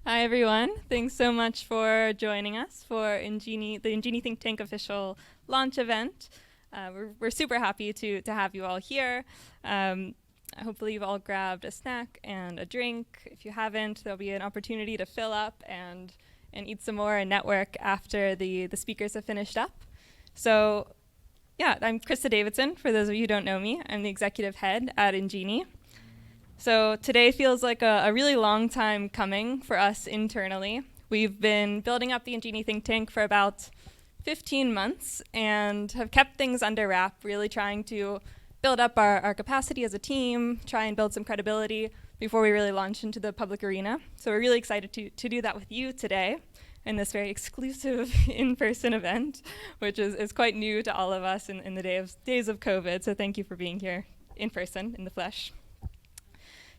Hi, everyone. Thanks so much for joining us for the Injini Think Tank official launch event. We're super happy to have you all here. Hopefully you've all grabbed a snack and a drink. If you haven't, there'll be an opportunity to fill up and eat some more and network after the speakers have finished up. So yeah, I'm Krista Davidson, for those of you who don't know me. I'm the executive head at Injini. So today feels like a really long time coming for us internally. We've been building up the Injini Think Tank for about 15 months and have kept things under wrap, really trying to build up our capacity as a team, try and build some credibility before we really launch into the public arena. So we're really excited to do that with you today in this very exclusive in-person event, which is quite new to all of us in the days of COVID. So thank you for being here in person, in the flesh.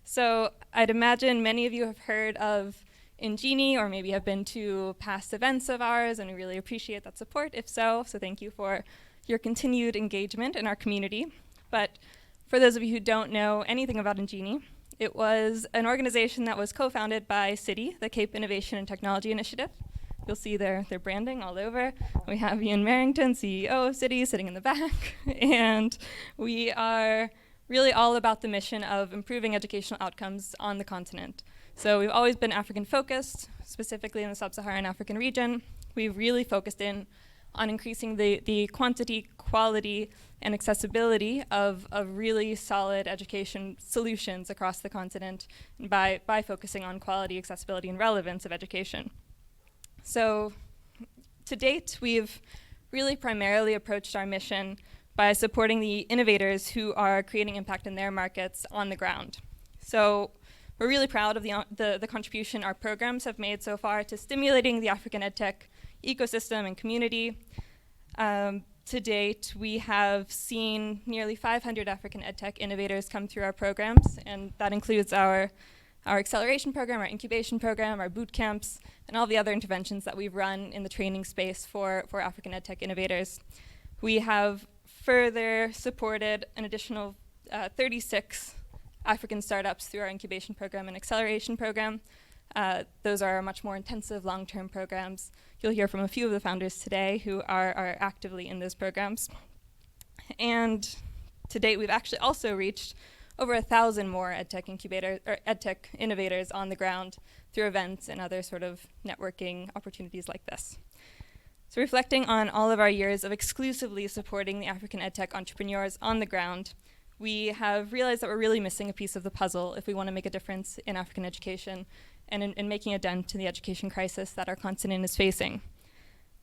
So I'd imagine many of you have heard of Injini or maybe have been to past events of ours, and we really appreciate that support, if so thank you for your continued engagement in our community. But for those of you who don't know anything about Injini, it was an organization that was co-founded by Citi, the Cape Innovation and Technology Initiative. You'll see their branding all over. We have Ian Merrington, CEO of Citi, sitting in the back, and we are really all about the mission of improving educational outcomes on the continent. So we've always been African focused, specifically in the sub-Saharan African region. We've really focused in on increasing the quantity, quality, and accessibility of really solid education solutions across the continent by focusing on quality, accessibility, and relevance of education. So to date, we've really primarily approached our mission by supporting the innovators who are creating impact in their markets on the ground. So we're really proud of the contribution our programs have made so far to stimulating the African EdTech ecosystem and community. To date, we have seen nearly 500 African EdTech innovators come through our programs, and that includes our acceleration program, our incubation program, our boot camps, and all the other interventions that we've run in the training space for African EdTech innovators. We have further supported an additional 36 African startups through our incubation program and acceleration program. Those are much more intensive long-term programs. You'll hear from a few of the founders today who are actively in those programs. And to date, we've actually also reached over 1,000 more EdTech innovators on the ground through events and other sort of networking opportunities like this. So reflecting on all of our years of exclusively supporting the African EdTech entrepreneurs on the ground, we have realized that we're really missing a piece of the puzzle if we want to make a difference in African education and in making a dent to the education crisis that our continent is facing.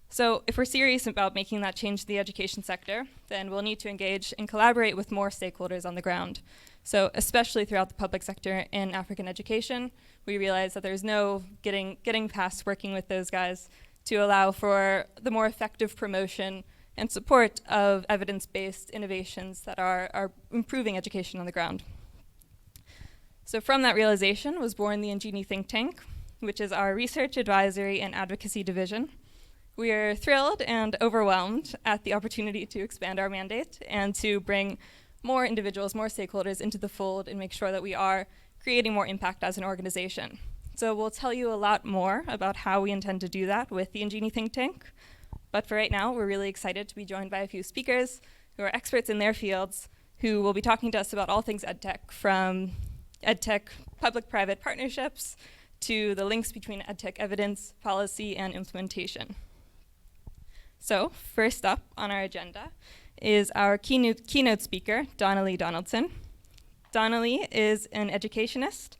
So if we're serious about making that change to the education sector, then we'll need to engage and collaborate with more stakeholders on the ground. So especially throughout the public sector in African education, we realize that there's no getting past working with those guys to allow for the more effective promotion and support of evidence-based innovations that are improving education on the ground. So from that realization was born the Injini Think Tank, which is our research, advisory, and advocacy division. We are thrilled and overwhelmed at the opportunity to expand our mandate and to bring more individuals, more stakeholders into the fold and make sure that we are creating more impact as an organization. So we'll tell you a lot more about how we intend to do that with the Injini Think Tank. But for right now, we're really excited to be joined by a few speakers who are experts in their fields, who will be talking to us about all things EdTech, from EdTech public-private partnerships to the links between EdTech evidence, policy, and implementation. So first up on our agenda is our keynote speaker, Donnalee Donaldson. Donnalee is an educationist,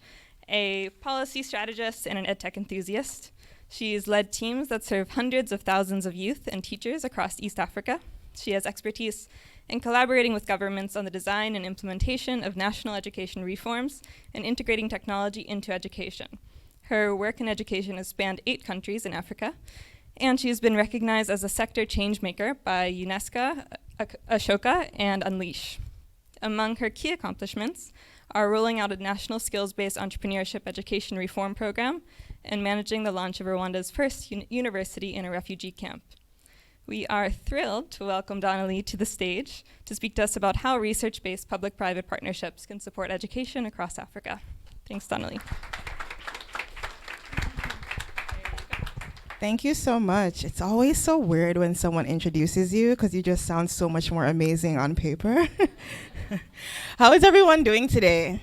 a policy strategist, and an EdTech enthusiast. She's led teams that serve hundreds of thousands of youth and teachers across East Africa. She has expertise in collaborating with governments on the design and implementation of national education reforms and integrating technology into education. Her work in education has spanned 8 countries in Africa, and she's been recognized as a sector changemaker by UNESCO, Ashoka, and Unleash. Among her key accomplishments are rolling out a national skills-based entrepreneurship education reform program and managing the launch of Rwanda's first university in a refugee camp. We are thrilled to welcome Donnalee to the stage to speak to us about how research-based public-private partnerships can support education across Africa. Thanks, Donnalee. Thank you so much. It's always so weird when someone introduces you because you just sound so much more amazing on paper. How is everyone doing today?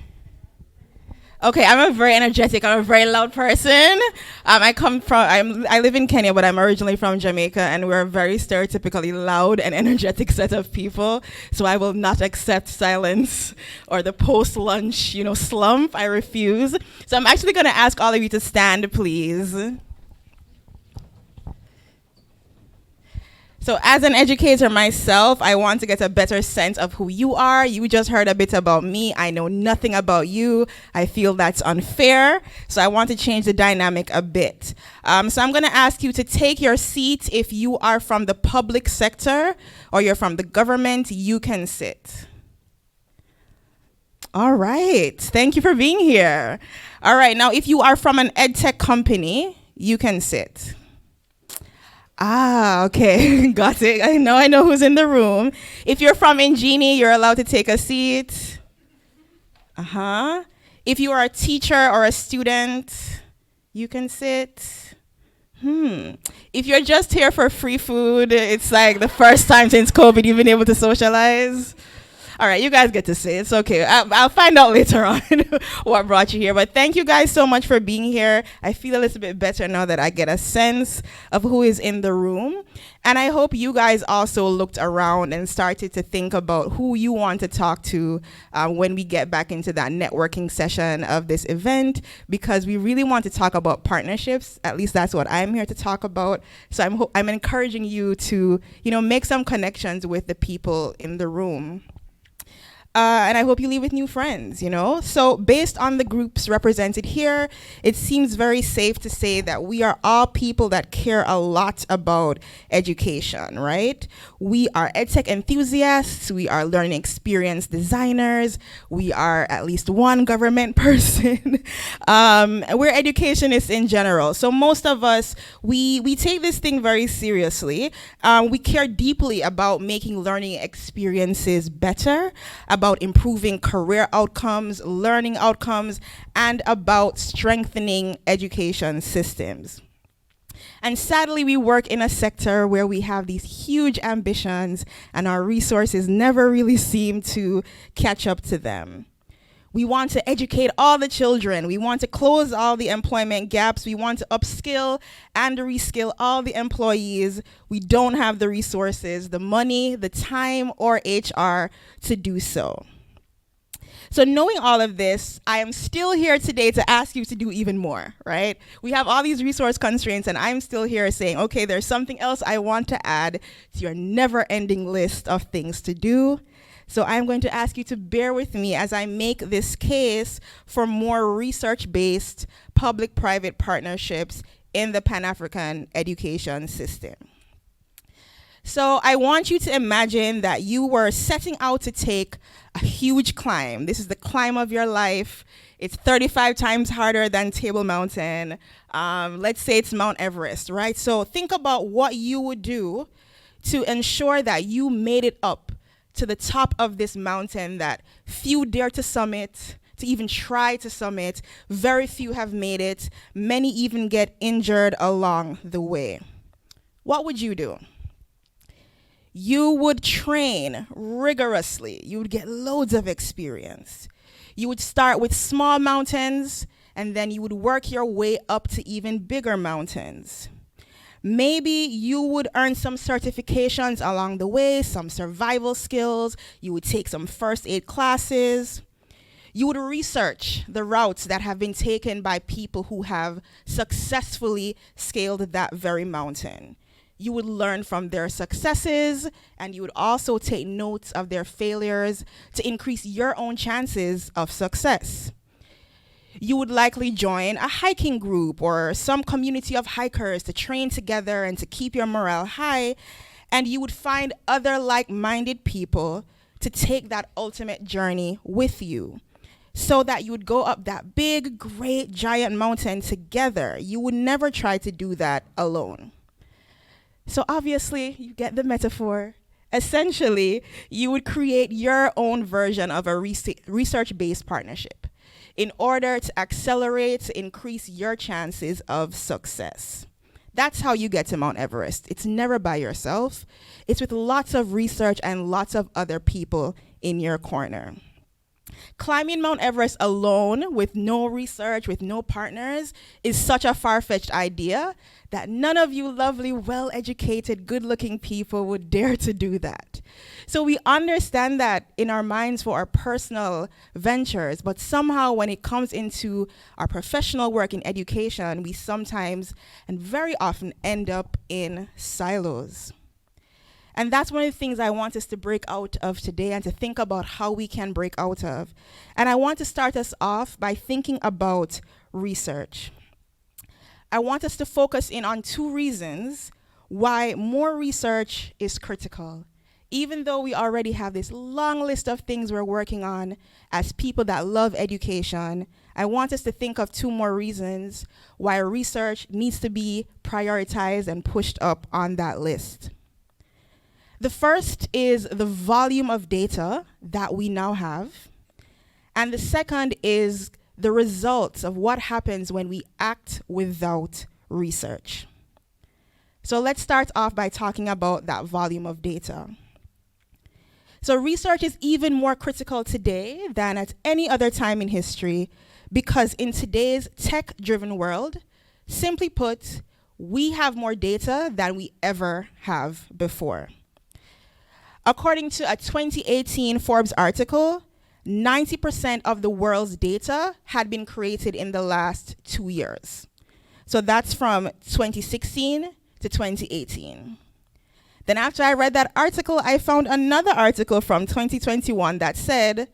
Okay, I'm a very energetic, I'm a very loud person. I live in Kenya, but I'm originally from Jamaica, and we're a very stereotypically loud and energetic set of people. So I will not accept silence or the post-lunch, slump. I refuse. So I'm actually going to ask all of you to stand, please. So as an educator myself, I want to get a better sense of who you are. You just heard a bit about me. I know nothing about you. I feel that's unfair. So I want to change the dynamic a bit. So I'm going to ask you to take your seat. If you are from the public sector or you're from the government, you can sit. All right. Thank you for being here. All right. Now, if you are from an EdTech company, you can sit. Ah, okay, got it. I know who's in the room. If you're from Injini, you're allowed to take a seat. If you are a teacher or a student, you can sit. If you're just here for free food, it's like the first time since COVID you've been able to socialize. All right, you guys get to say it's okay. I'll find out later on what brought you here. But thank you guys so much for being here. I feel a little bit better now that I get a sense of who is in the room. And I hope you guys also looked around and started to think about who you want to talk to when we get back into that networking session of this event, because we really want to talk about partnerships. At least that's what I'm here to talk about. So I'm encouraging you to, make some connections with the people in the room. And I hope you leave with new friends, So based on the groups represented here, it seems very safe to say that we are all people that care a lot about education, right? We are EdTech enthusiasts. We are learning experience designers. We are at least one government person. We're educationists in general. So most of us, we take this thing very seriously. We care deeply about making learning experiences better, about improving career outcomes, learning outcomes, and about strengthening education systems. And sadly, we work in a sector where we have these huge ambitions and our resources never really seem to catch up to them. We want to educate all the children. We want to close all the employment gaps. We want to upskill and reskill all the employees. We don't have the resources, the money, the time, or HR to do so. So knowing all of this, I am still here today to ask you to do even more, right? We have all these resource constraints, and I'm still here saying, okay, there's something else I want to add to your never-ending list of things to do. So I'm going to ask you to bear with me as I make this case for more research-based public-private partnerships in the Pan-African education system. So I want you to imagine that you were setting out to take a huge climb. This is the climb of your life. It's 35 times harder than Table Mountain. Let's say it's Mount Everest, right? So think about what you would do to ensure that you made it up to the top of this mountain that few dare to summit, to even try to summit. Very few have made it. Many even get injured along the way. What would you do? You would train rigorously. You would get loads of experience. You would start with small mountains, and then you would work your way up to even bigger mountains. Maybe you would earn some certifications along the way, some survival skills. You would take some first aid classes. You would research the routes that have been taken by people who have successfully scaled that very mountain. You would learn from their successes, and you would also take notes of their failures to increase your own chances of success. You would likely join a hiking group or some community of hikers to train together and to keep your morale high, and you would find other like-minded people to take that ultimate journey with you, so that you would go up that big, great, giant mountain together. You would never try to do that alone. So obviously, you get the metaphor. Essentially, you would create your own version of a research-based partnership in order to accelerate, to increase your chances of success. That's how you get to Mount Everest. It's never by yourself. It's with lots of research and lots of other people in your corner. Climbing Mount Everest alone with no research, with no partners, is such a far-fetched idea that none of you lovely, well-educated, good-looking people would dare to do that. So we understand that in our minds for our personal ventures, but somehow when it comes into our professional work in education, we sometimes and very often end up in silos. And that's one of the things I want us to break out of today and to think about how we can break out of. And I want to start us off by thinking about research. I want us to focus in on 2 reasons why more research is critical. Even though we already have this long list of things we're working on as people that love education, I want us to think of 2 more reasons why research needs to be prioritized and pushed up on that list. The first is the volume of data that we now have. And the second is the results of what happens when we act without research. So let's start off by talking about that volume of data. So research is even more critical today than at any other time in history because in today's tech-driven world, simply put, we have more data than we ever have before. According to a 2018 Forbes article, 90% of the world's data had been created in the last 2 years. So that's from 2016 to 2018. Then after I read that article, I found another article from 2021 that said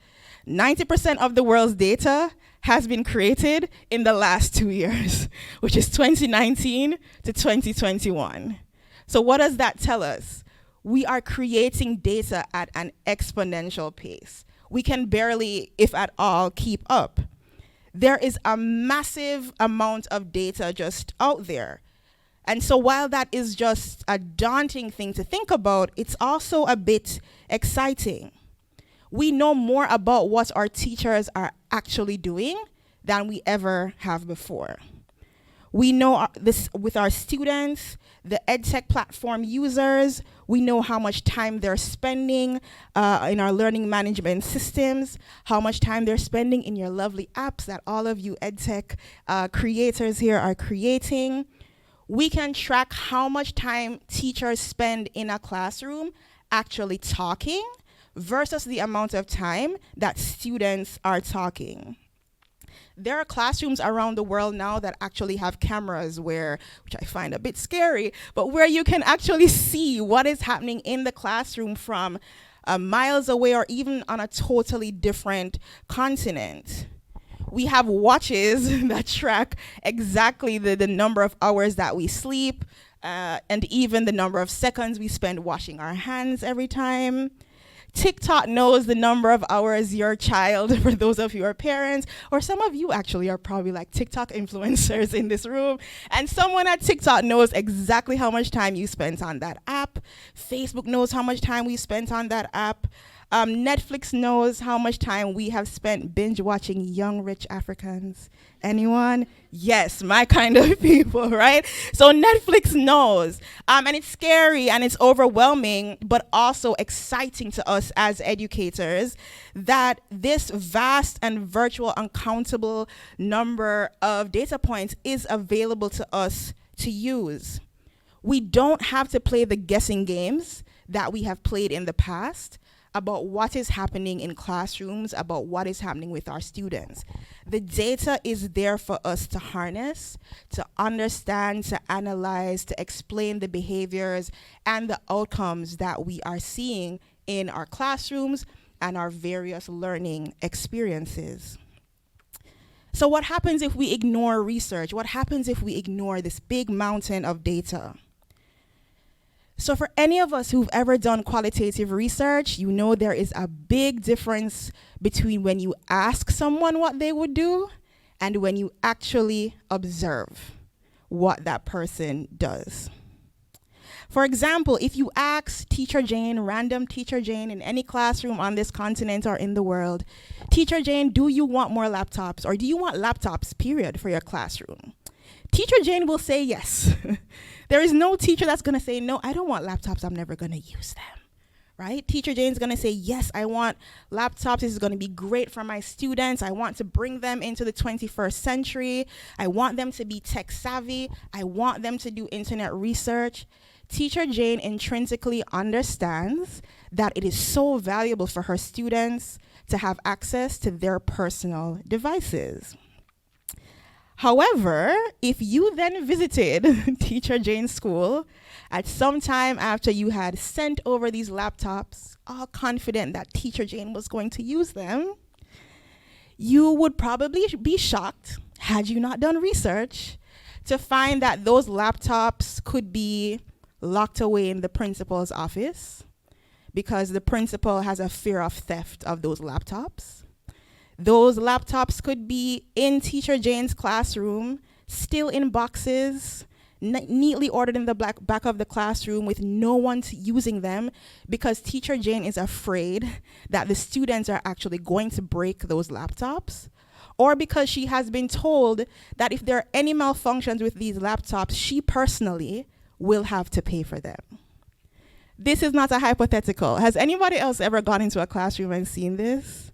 90% of the world's data has been created in the last 2 years, which is 2019 to 2021. So what does that tell us? We are creating data at an exponential pace. We can barely, if at all, keep up. There is a massive amount of data just out there. And so while that is just a daunting thing to think about, it's also a bit exciting. We know more about what our teachers are actually doing than we ever have before. We know this with our students, the EdTech platform users. We know how much time they're spending in our learning management systems, how much time they're spending in your lovely apps that all of you EdTech creators here are creating. We can track how much time teachers spend in a classroom actually talking versus the amount of time that students are talking. There are classrooms around the world now that actually have cameras which I find a bit scary, but where you can actually see what is happening in the classroom from miles away or even on a totally different continent. We have watches that track exactly the number of hours that we sleep and even the number of seconds we spend washing our hands every time. TikTok knows the number of hours your child, for those of you who are parents, or some of you actually are probably like TikTok influencers in this room, and someone at TikTok knows exactly how much time you spent on that app. Facebook knows how much time we spent on that app. Netflix knows how much time we have spent binge watching Young Rich Africans. Anyone? Yes, my kind of people, right? So Netflix knows. And it's scary and it's overwhelming, but also exciting to us as educators that this vast and virtual uncountable number of data points is available to us to use. We don't have to play the guessing games that we have played in the past about what is happening in classrooms, about what is happening with our students. The data is there for us to harness, to understand, to analyze, to explain the behaviors and the outcomes that we are seeing in our classrooms and our various learning experiences. So what happens if we ignore research? What happens if we ignore this big mountain of data? So for any of us who've ever done qualitative research, you know there is a big difference between when you ask someone what they would do and when you actually observe what that person does. For example, if you ask Teacher Jane, random Teacher Jane in any classroom on this continent or in the world, Teacher Jane, do you want more laptops or do you want laptops, period, for your classroom? Teacher Jane will say yes. There is no teacher that's going to say, no, I don't want laptops. I'm never going to use them. Right? Teacher Jane's going to say, yes, I want laptops. This is going to be great for my students. I want to bring them into the 21st century. I want them to be tech savvy. I want them to do internet research. Teacher Jane intrinsically understands that it is so valuable for her students to have access to their personal devices. However, if you then visited Teacher Jane's school at some time after you had sent over these laptops, all confident that Teacher Jane was going to use them, you would probably be shocked, had you not done research, to find that those laptops could be locked away in the principal's office because the principal has a fear of theft of those laptops. Those laptops could be in Teacher Jane's classroom, still in boxes, neatly ordered in the back of the classroom with no one using them because Teacher Jane is afraid that the students are actually going to break those laptops, or because she has been told that if there are any malfunctions with these laptops, she personally will have to pay for them. This is not a hypothetical. Has anybody else ever gone into a classroom and seen this?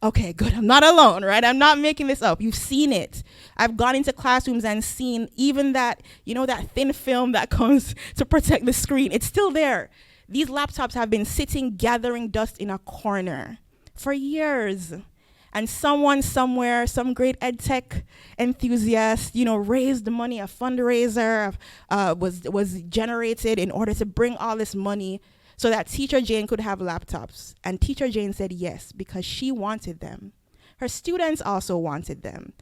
Okay, good. I'm not alone, right? I'm not making this up. You've seen it. I've gone into classrooms and seen even that, that thin film that comes to protect the screen. It's still there. These laptops have been sitting, gathering dust in a corner for years. And someone somewhere, some great EdTech enthusiast, raised the money. A fundraiser was generated in order to bring all this money so that Teacher Jane could have laptops. And Teacher Jane said yes, because she wanted them. Her students also wanted them.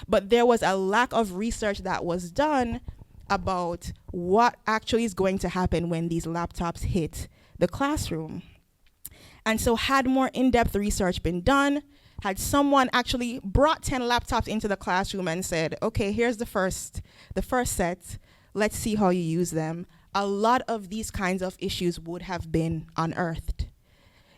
But there was a lack of research that was done about what actually is going to happen when these laptops hit the classroom. And so had more in-depth research been done, had someone actually brought 10 laptops into the classroom and said, okay, here's the first set, let's see how you use them, a lot of these kinds of issues would have been unearthed.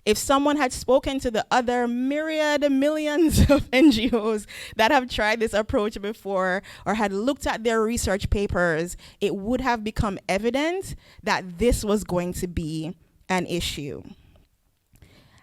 If someone had spoken to the other millions of NGOs that have tried this approach before or had looked at their research papers, it would have become evident that this was going to be an issue.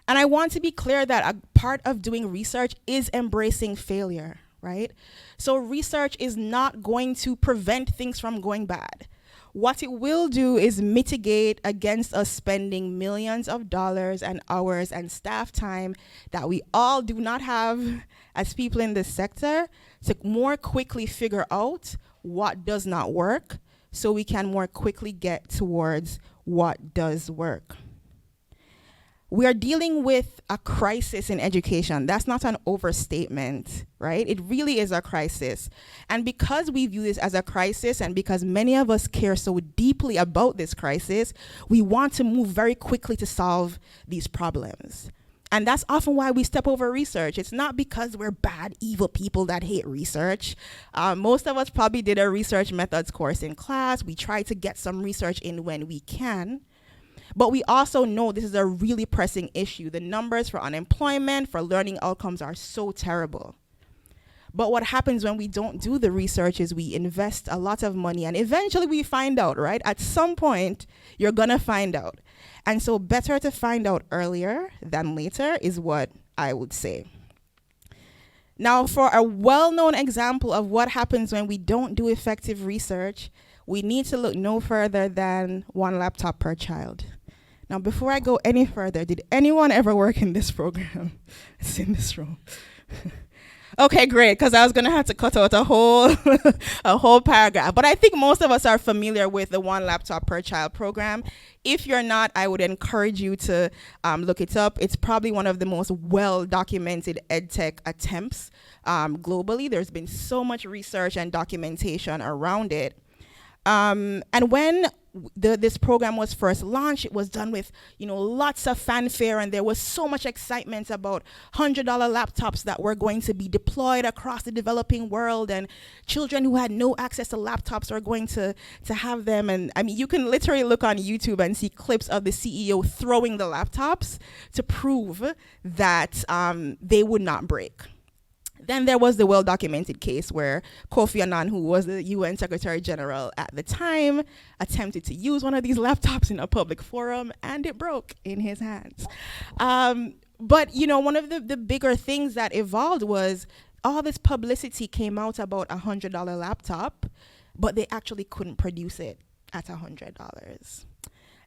And I want to be clear that a part of doing research is embracing failure, right? So research is not going to prevent things from going bad. What it will do is mitigate against us spending millions of dollars and hours and staff time that we all do not have as people in this sector to more quickly figure out what does not work so we can more quickly get towards what does work. We are dealing with a crisis in education. That's not an overstatement, right? It really is a crisis. And because we view this as a crisis and because many of us care so deeply about this crisis, we want to move very quickly to solve these problems. And that's often why we step over research. It's not because we're bad, evil people that hate research. Most of us probably did a research methods course in class. We try to get some research in when we can. But we also know this is a really pressing issue. The numbers for unemployment, for learning outcomes are so terrible. But what happens when we don't do the research is we invest a lot of money and eventually we find out, right? At some point, you're gonna find out. And so better to find out earlier than later is what I would say. Now, for a well-known example of what happens when we don't do effective research, we need to look no further than one laptop per child. Now, before I go any further, did anyone ever work in this program? It's in this room. Okay, great, because I was going to have to cut out a whole paragraph. But I think most of us are familiar with the one laptop per child program. If you're not, I would encourage you to look it up. It's probably one of the most well-documented EdTech attempts globally. There's been so much research and documentation around it. And when this program was first launched, it was done with, lots of fanfare, and there was so much excitement about $100 laptops that were going to be deployed across the developing world, and children who had no access to laptops are going to have them. And I mean, you can literally look on YouTube and see clips of the CEO throwing the laptops to prove that they would not break. Then there was the well-documented case where Kofi Annan, who was the UN Secretary General at the time, attempted to use one of these laptops in a public forum, and it broke in his hands. But, you know, one of the bigger things that evolved was all this publicity came out about a $100 laptop, but they actually couldn't produce it at $100.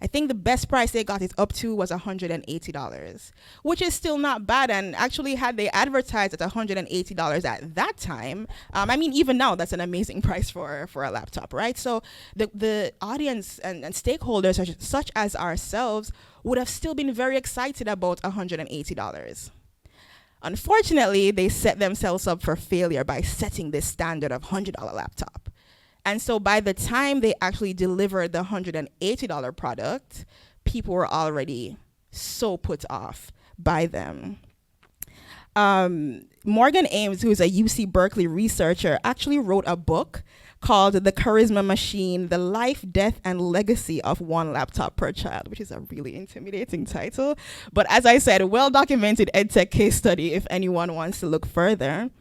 I think the best price they got it up to was $180, which is still not bad. And actually, had they advertised at $180 at that time, I mean, even now, that's an amazing price for a laptop, right? So the audience and stakeholders, such as ourselves, would have still been very excited about $180. Unfortunately, they set themselves up for failure by setting this standard of $100 laptop. And so by the time they actually delivered the $180 product, people were already so put off by them. Morgan Ames, who's a UC Berkeley researcher, actually wrote a book called The Charisma Machine, The Life, Death, and Legacy of One Laptop Per Child, which is a really intimidating title. But as I said, a well-documented EdTech case study if anyone wants to look further.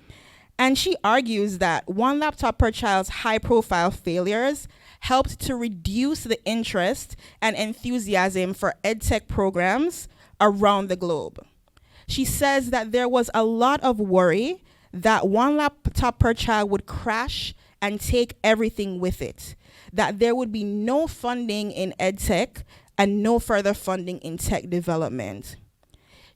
And she argues that one laptop per child's high-profile failures helped to reduce the interest and enthusiasm for EdTech programs around the globe. She says that there was a lot of worry that one laptop per child would crash and take everything with it, that there would be no funding in EdTech and no further funding in tech development.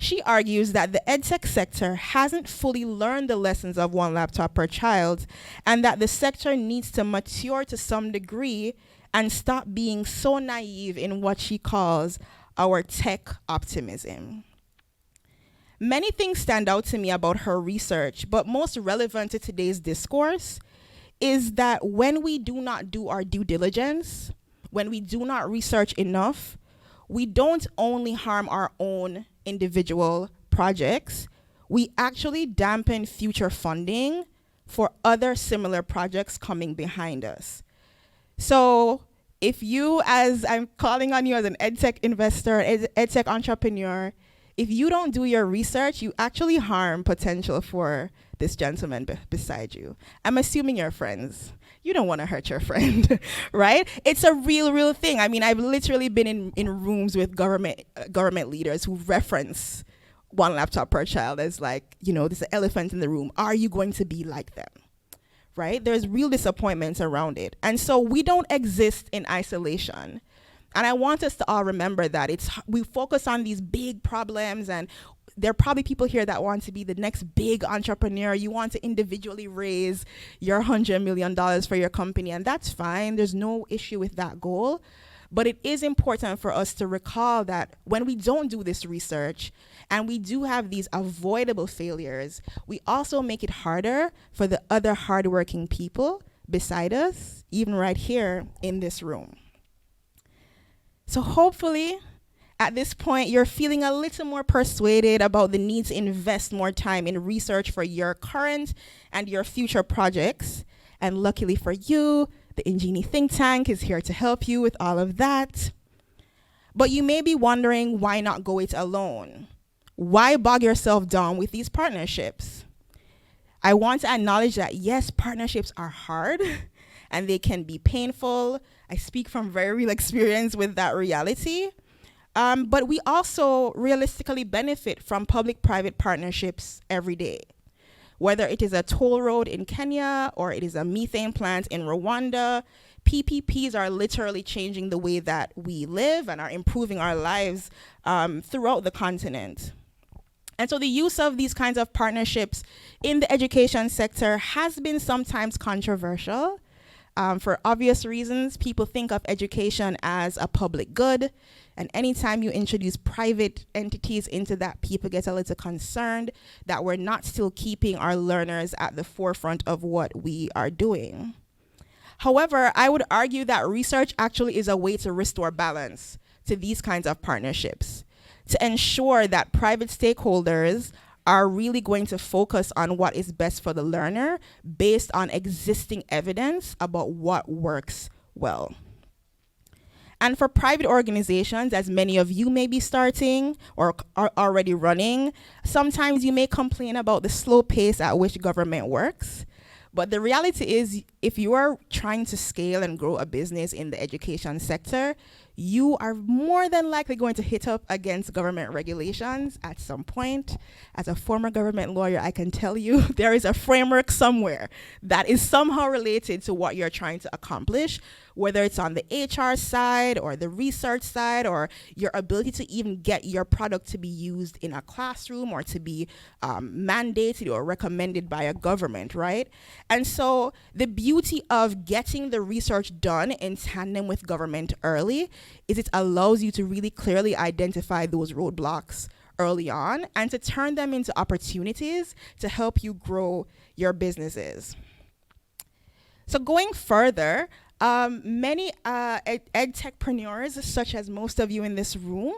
She argues that the EdTech sector hasn't fully learned the lessons of one laptop per child, and that the sector needs to mature to some degree and stop being so naive in what she calls our tech optimism. Many things stand out to me about her research, but most relevant to today's discourse is that when we do not do our due diligence, when we do not research enough, we don't only harm our own individual projects, we actually dampen future funding for other similar projects coming behind us. So if you, as I'm calling on you as an EdTech investor, EdTech entrepreneur, if you don't do your research, you actually harm potential for this gentleman beside you. I'm assuming you're friends. You don't want to hurt your friend, right? It's a real thing. I mean, I've literally been in rooms with government leaders who reference one laptop per child as like, you know, there's an elephant in the room. Are you going to be like them, right? There's real disappointments around it. And so we don't exist in isolation. And I want us to all remember that we focus on these big problems, and there are probably people here that want to be the next big entrepreneur. You want to individually raise your $100 million for your company, and that's fine. There's no issue with that goal. But it is important for us to recall that when we don't do this research and we do have these avoidable failures, we also make it harder for the other hardworking people beside us, even right here in this room. So hopefully, at this point, you're feeling a little more persuaded about the need to invest more time in research for your current and your future projects. And luckily for you, the Injini Think Tank is here to help you with all of that. But you may be wondering, why not go it alone? Why bog yourself down with these partnerships? I want to acknowledge that, yes, partnerships are hard and they can be painful. I speak from very real experience with that reality. But we also realistically benefit from public-private partnerships every day. Whether it is a toll road in Kenya or it is a methane plant in Rwanda, PPPs are literally changing the way that we live and are improving our lives throughout the continent. And so the use of these kinds of partnerships in the education sector has been sometimes controversial. For obvious reasons, people think of education as a public good. And anytime you introduce private entities into that, people get a little concerned that we're not still keeping our learners at the forefront of what we are doing. However, I would argue that research actually is a way to restore balance to these kinds of partnerships, to ensure that private stakeholders are really going to focus on what is best for the learner based on existing evidence about what works well. And for private organizations, as many of you may be starting or are already running, sometimes you may complain about the slow pace at which government works. But the reality is, if you are trying to scale and grow a business in the education sector, you are more than likely going to hit up against government regulations at some point. As a former government lawyer, I can tell you there is a framework somewhere that is somehow related to what you're trying to accomplish, whether it's on the HR side or the research side, or your ability to even get your product to be used in a classroom or to be mandated or recommended by a government, right? And so the beauty of getting the research done in tandem with government early is it allows you to really clearly identify those roadblocks early on and to turn them into opportunities to help you grow your businesses. So going further, many edtechpreneurs, such as most of you in this room,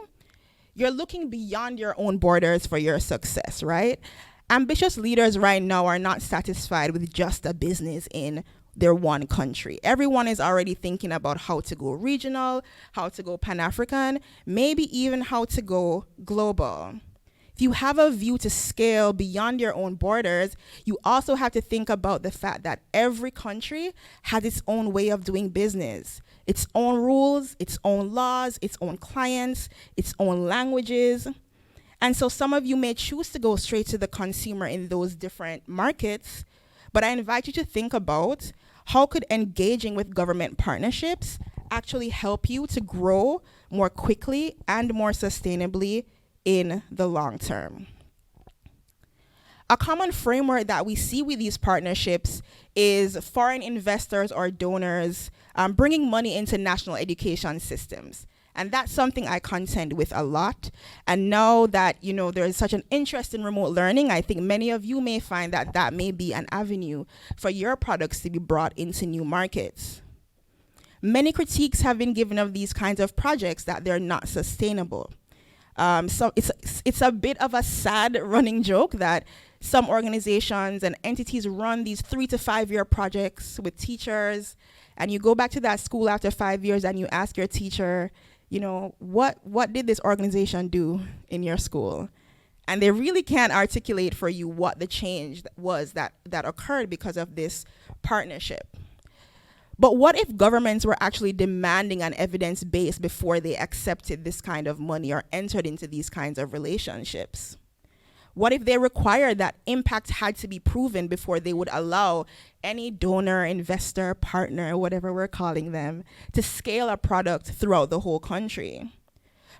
you're looking beyond your own borders for your success, right? Ambitious leaders right now are not satisfied with just a business in their one country. Everyone is already thinking about how to go regional, how to go Pan-African, maybe even how to go global. If you have a view to scale beyond your own borders, you also have to think about the fact that every country has its own way of doing business, its own rules, its own laws, its own clients, its own languages. And so some of you may choose to go straight to the consumer in those different markets, but I invite you to think about how could engaging with government partnerships actually help you to grow more quickly and more sustainably in the long term. A common framework that we see with these partnerships is foreign investors or donors bringing money into national education systems. And that's something I contend with a lot. And now that, there is such an interest in remote learning, I think many of you may find that that may be an avenue for your products to be brought into new markets. Many critiques have been given of these kinds of projects that they're not sustainable. So it's a bit of a sad running joke that some organizations and entities run these 3 to 5 year projects with teachers, and you go back to that school after 5 years and you ask your teacher, what did this organization do in your school? And they really can't articulate for you what the change was that occurred because of this partnership. But what if governments were actually demanding an evidence base before they accepted this kind of money or entered into these kinds of relationships? What if they required that impact had to be proven before they would allow any donor, investor, partner, whatever we're calling them, to scale a product throughout the whole country?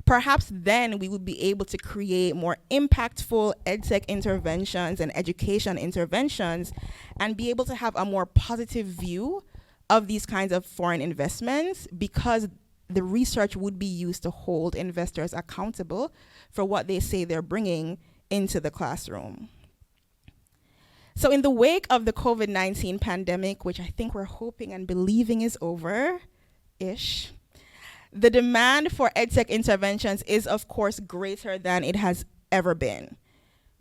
Perhaps then we would be able to create more impactful EdTech interventions and education interventions and be able to have a more positive view of these kinds of foreign investments, because the research would be used to hold investors accountable for what they say they're bringing into the classroom. So in the wake of the COVID-19 pandemic, which I think we're hoping and believing is over-ish, the demand for EdTech interventions is, of course, greater than it has ever been.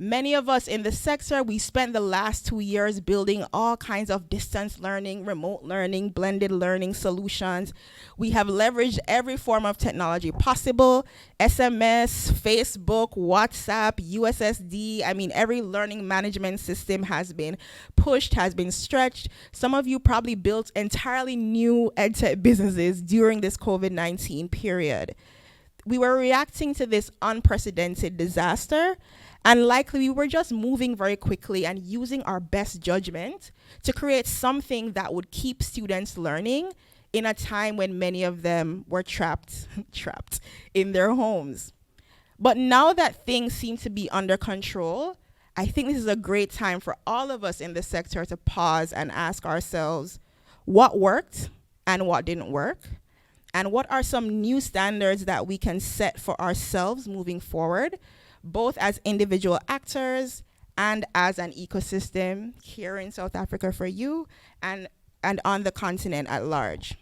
Many of us in the sector, we spent the last 2 years building all kinds of distance learning, remote learning, blended learning solutions. We have leveraged every form of technology possible: SMS, Facebook, WhatsApp, USSD. Every learning management system has been pushed, has been stretched. Some of you probably built entirely new EdTech businesses during this COVID-19 period. We were reacting to this unprecedented disaster, and likely we were just moving very quickly and using our best judgment to create something that would keep students learning in a time when many of them were trapped in their homes. But now that things seem to be under control, I think this is a great time for all of us in the sector to pause and ask ourselves what worked and what didn't work, and what are some new standards that we can set for ourselves moving forward, both as individual actors and as an ecosystem here in South Africa for you and on the continent at large.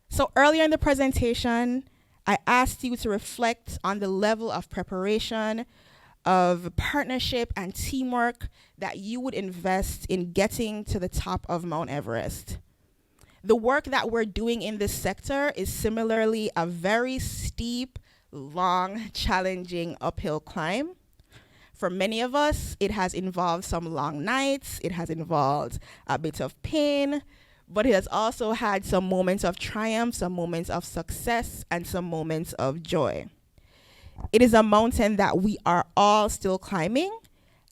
So earlier in the presentation, I asked you to reflect on the level of preparation, of partnership and teamwork that you would invest in getting to the top of Mount Everest. The work that we're doing in this sector is similarly a very steep, long, challenging uphill climb. For many of us, it has involved some long nights, it has involved a bit of pain, but it has also had some moments of triumph, some moments of success, and some moments of joy. It is a mountain that we are all still climbing,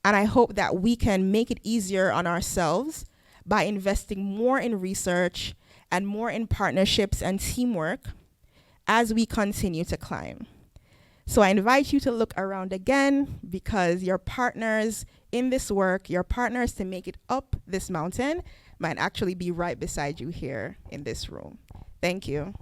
and I hope that we can make it easier on ourselves by investing more in research and more in partnerships and teamwork as we continue to climb. So I invite you to look around again, because your partners in this work, your partners to make it up this mountain, might actually be right beside you here in this room. Thank you.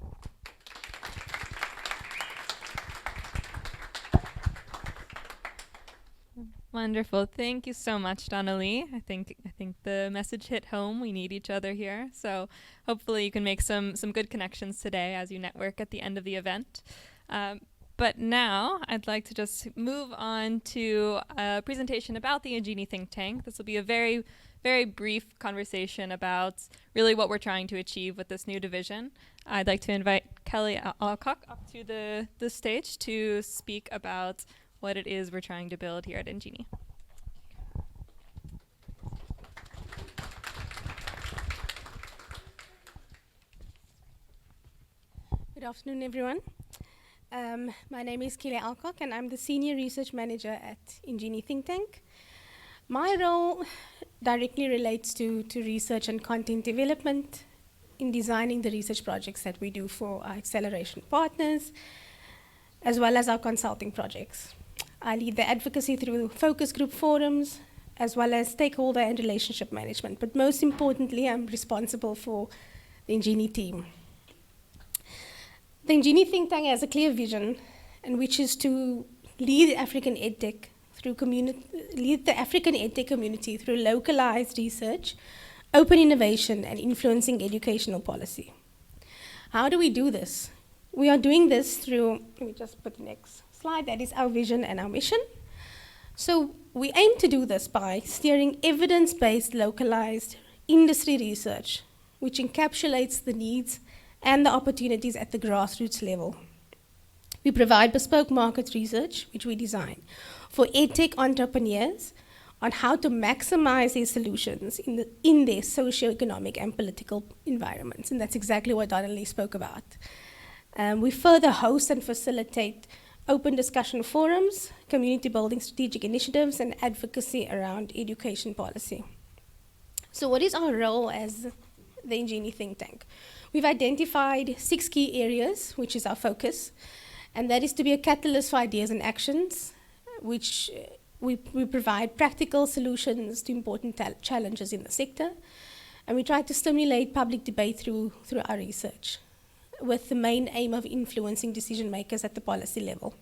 Wonderful. Thank you so much, Donnalee. I think the message hit home. We need each other here. So hopefully you can make some good connections today as you network at the end of the event. But now I'd like to just move on to a presentation about the Injini Think Tank. This will be a very, very brief conversation about really what we're trying to achieve with this new division. I'd like to invite Kelly Alcock up to the stage to speak about what it is we're trying to build here at Injini. Good afternoon, everyone. My name is Kelly Alcock, and I'm the Senior Research Manager at Injini Think Tank. My role directly relates to research and content development in designing the research projects that we do for our acceleration partners, as well as our consulting projects. I lead the advocacy through focus group forums, as well as stakeholder and relationship management. But most importantly, I'm responsible for the Injini team. The Injini Think Tank has a clear vision, and which is to lead the African EdTech community through localized research, open innovation, and influencing educational policy. How do we do this? We are doing this through, let me just put the next slide, that is our vision and our mission. So we aim to do this by steering evidence-based localized industry research, which encapsulates the needs and the opportunities at the grassroots level. We provide bespoke market research, which we design, for EdTech entrepreneurs on how to maximize their solutions in their socioeconomic and political environments. And that's exactly what Donnalee spoke about. We further host and facilitate open discussion forums, community building strategic initiatives, and advocacy around education policy. So what is our role as the Injini Think Tank? We've identified 6 key areas, which is our focus, and that is to be a catalyst for ideas and actions, which we provide practical solutions to important challenges in the sector, and we try to stimulate public debate through our research, with the main aim of influencing decision makers at the policy level.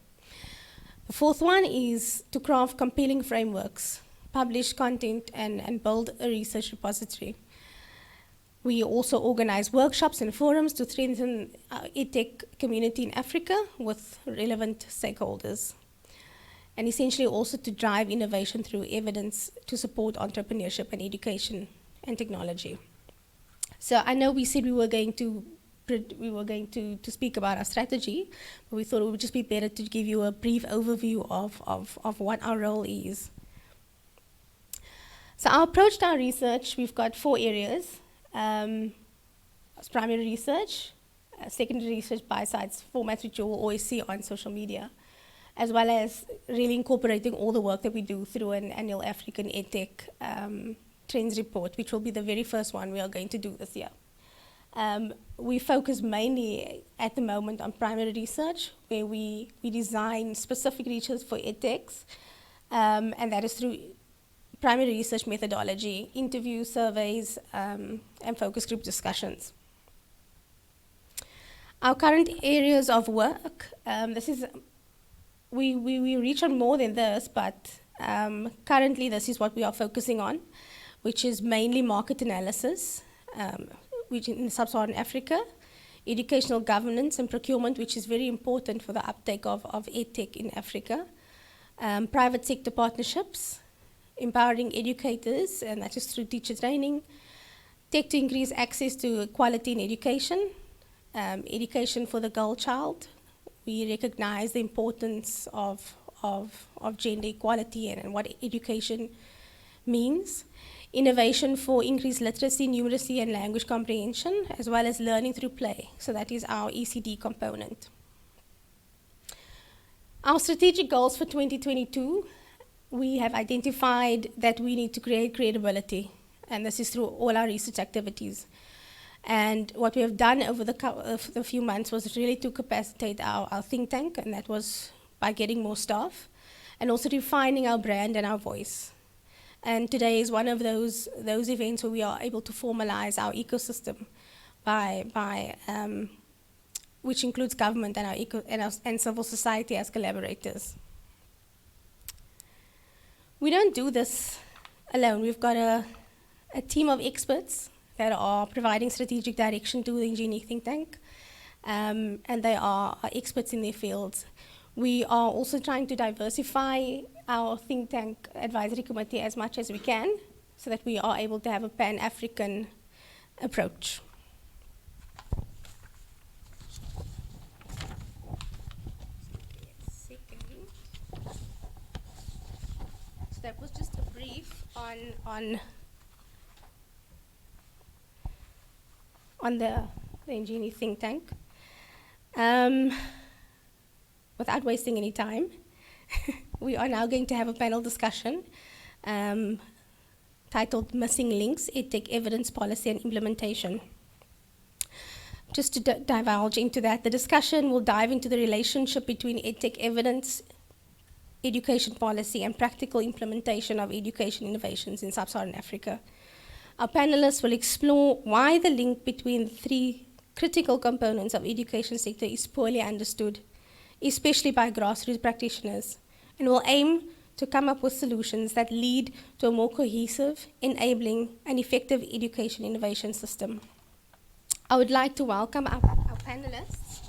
The 4th one is to craft compelling frameworks, publish content, and build a research repository. We also organize workshops and forums to strengthen our EdTech community in Africa with relevant stakeholders, and essentially also to drive innovation through evidence to support entrepreneurship and education and technology. So I know we said we were going to speak about our strategy, but we thought it would just be better to give you a brief overview of what our role is. So our approach to our research, we've got 4 areas. Primary research, secondary research, bite-sized formats, which you will always see on social media, as well as really incorporating all the work that we do through an annual African EdTech Trends Report, which will be the very first one we are going to do this year. We focus mainly at the moment on primary research, where we design specific research for EdTechs, and that is through primary research methodology, interview surveys, and focus group discussions. Our current areas of work, we reach on more than this, but currently this is what we are focusing on, which is mainly market analysis, which in sub-Saharan Africa, educational governance and procurement, which is very important for the uptake of EdTech in Africa, private sector partnerships, empowering educators, and that is through teacher training, tech to increase access to quality in education, education for the girl child. We recognize the importance of gender equality and what education means. Innovation for increased literacy, numeracy, and language comprehension, as well as learning through play. So that is our ECD component. Our strategic goals for 2022, we have identified that we need to create credibility, and this is through all our research activities. And what we have done over the few months was really to capacitate our think tank, and that was by getting more staff, and also refining our brand and our voice. And today is one of those events where we are able to formalize our ecosystem which includes government and civil society as collaborators. We don't do this alone. We've got a team of experts that are providing strategic direction to the Injini Think Tank, and they are experts in their fields. We are also trying to diversify our think tank advisory committee as much as we can so that we are able to have a Pan-African approach. So that was just a brief on the Injini Think Tank. Without wasting any time, we are now going to have a panel discussion titled Missing Links, EdTech Evidence Policy and Implementation. Just to divulge into that, the discussion will dive into the relationship between EdTech evidence, education policy, and practical implementation of education innovations in sub-Saharan Africa. Our panelists will explore why the link between the three critical components of education sector is poorly understood, especially by grassroots practitioners, and will aim to come up with solutions that lead to a more cohesive, enabling, and effective education innovation system. I would like to welcome our panelists.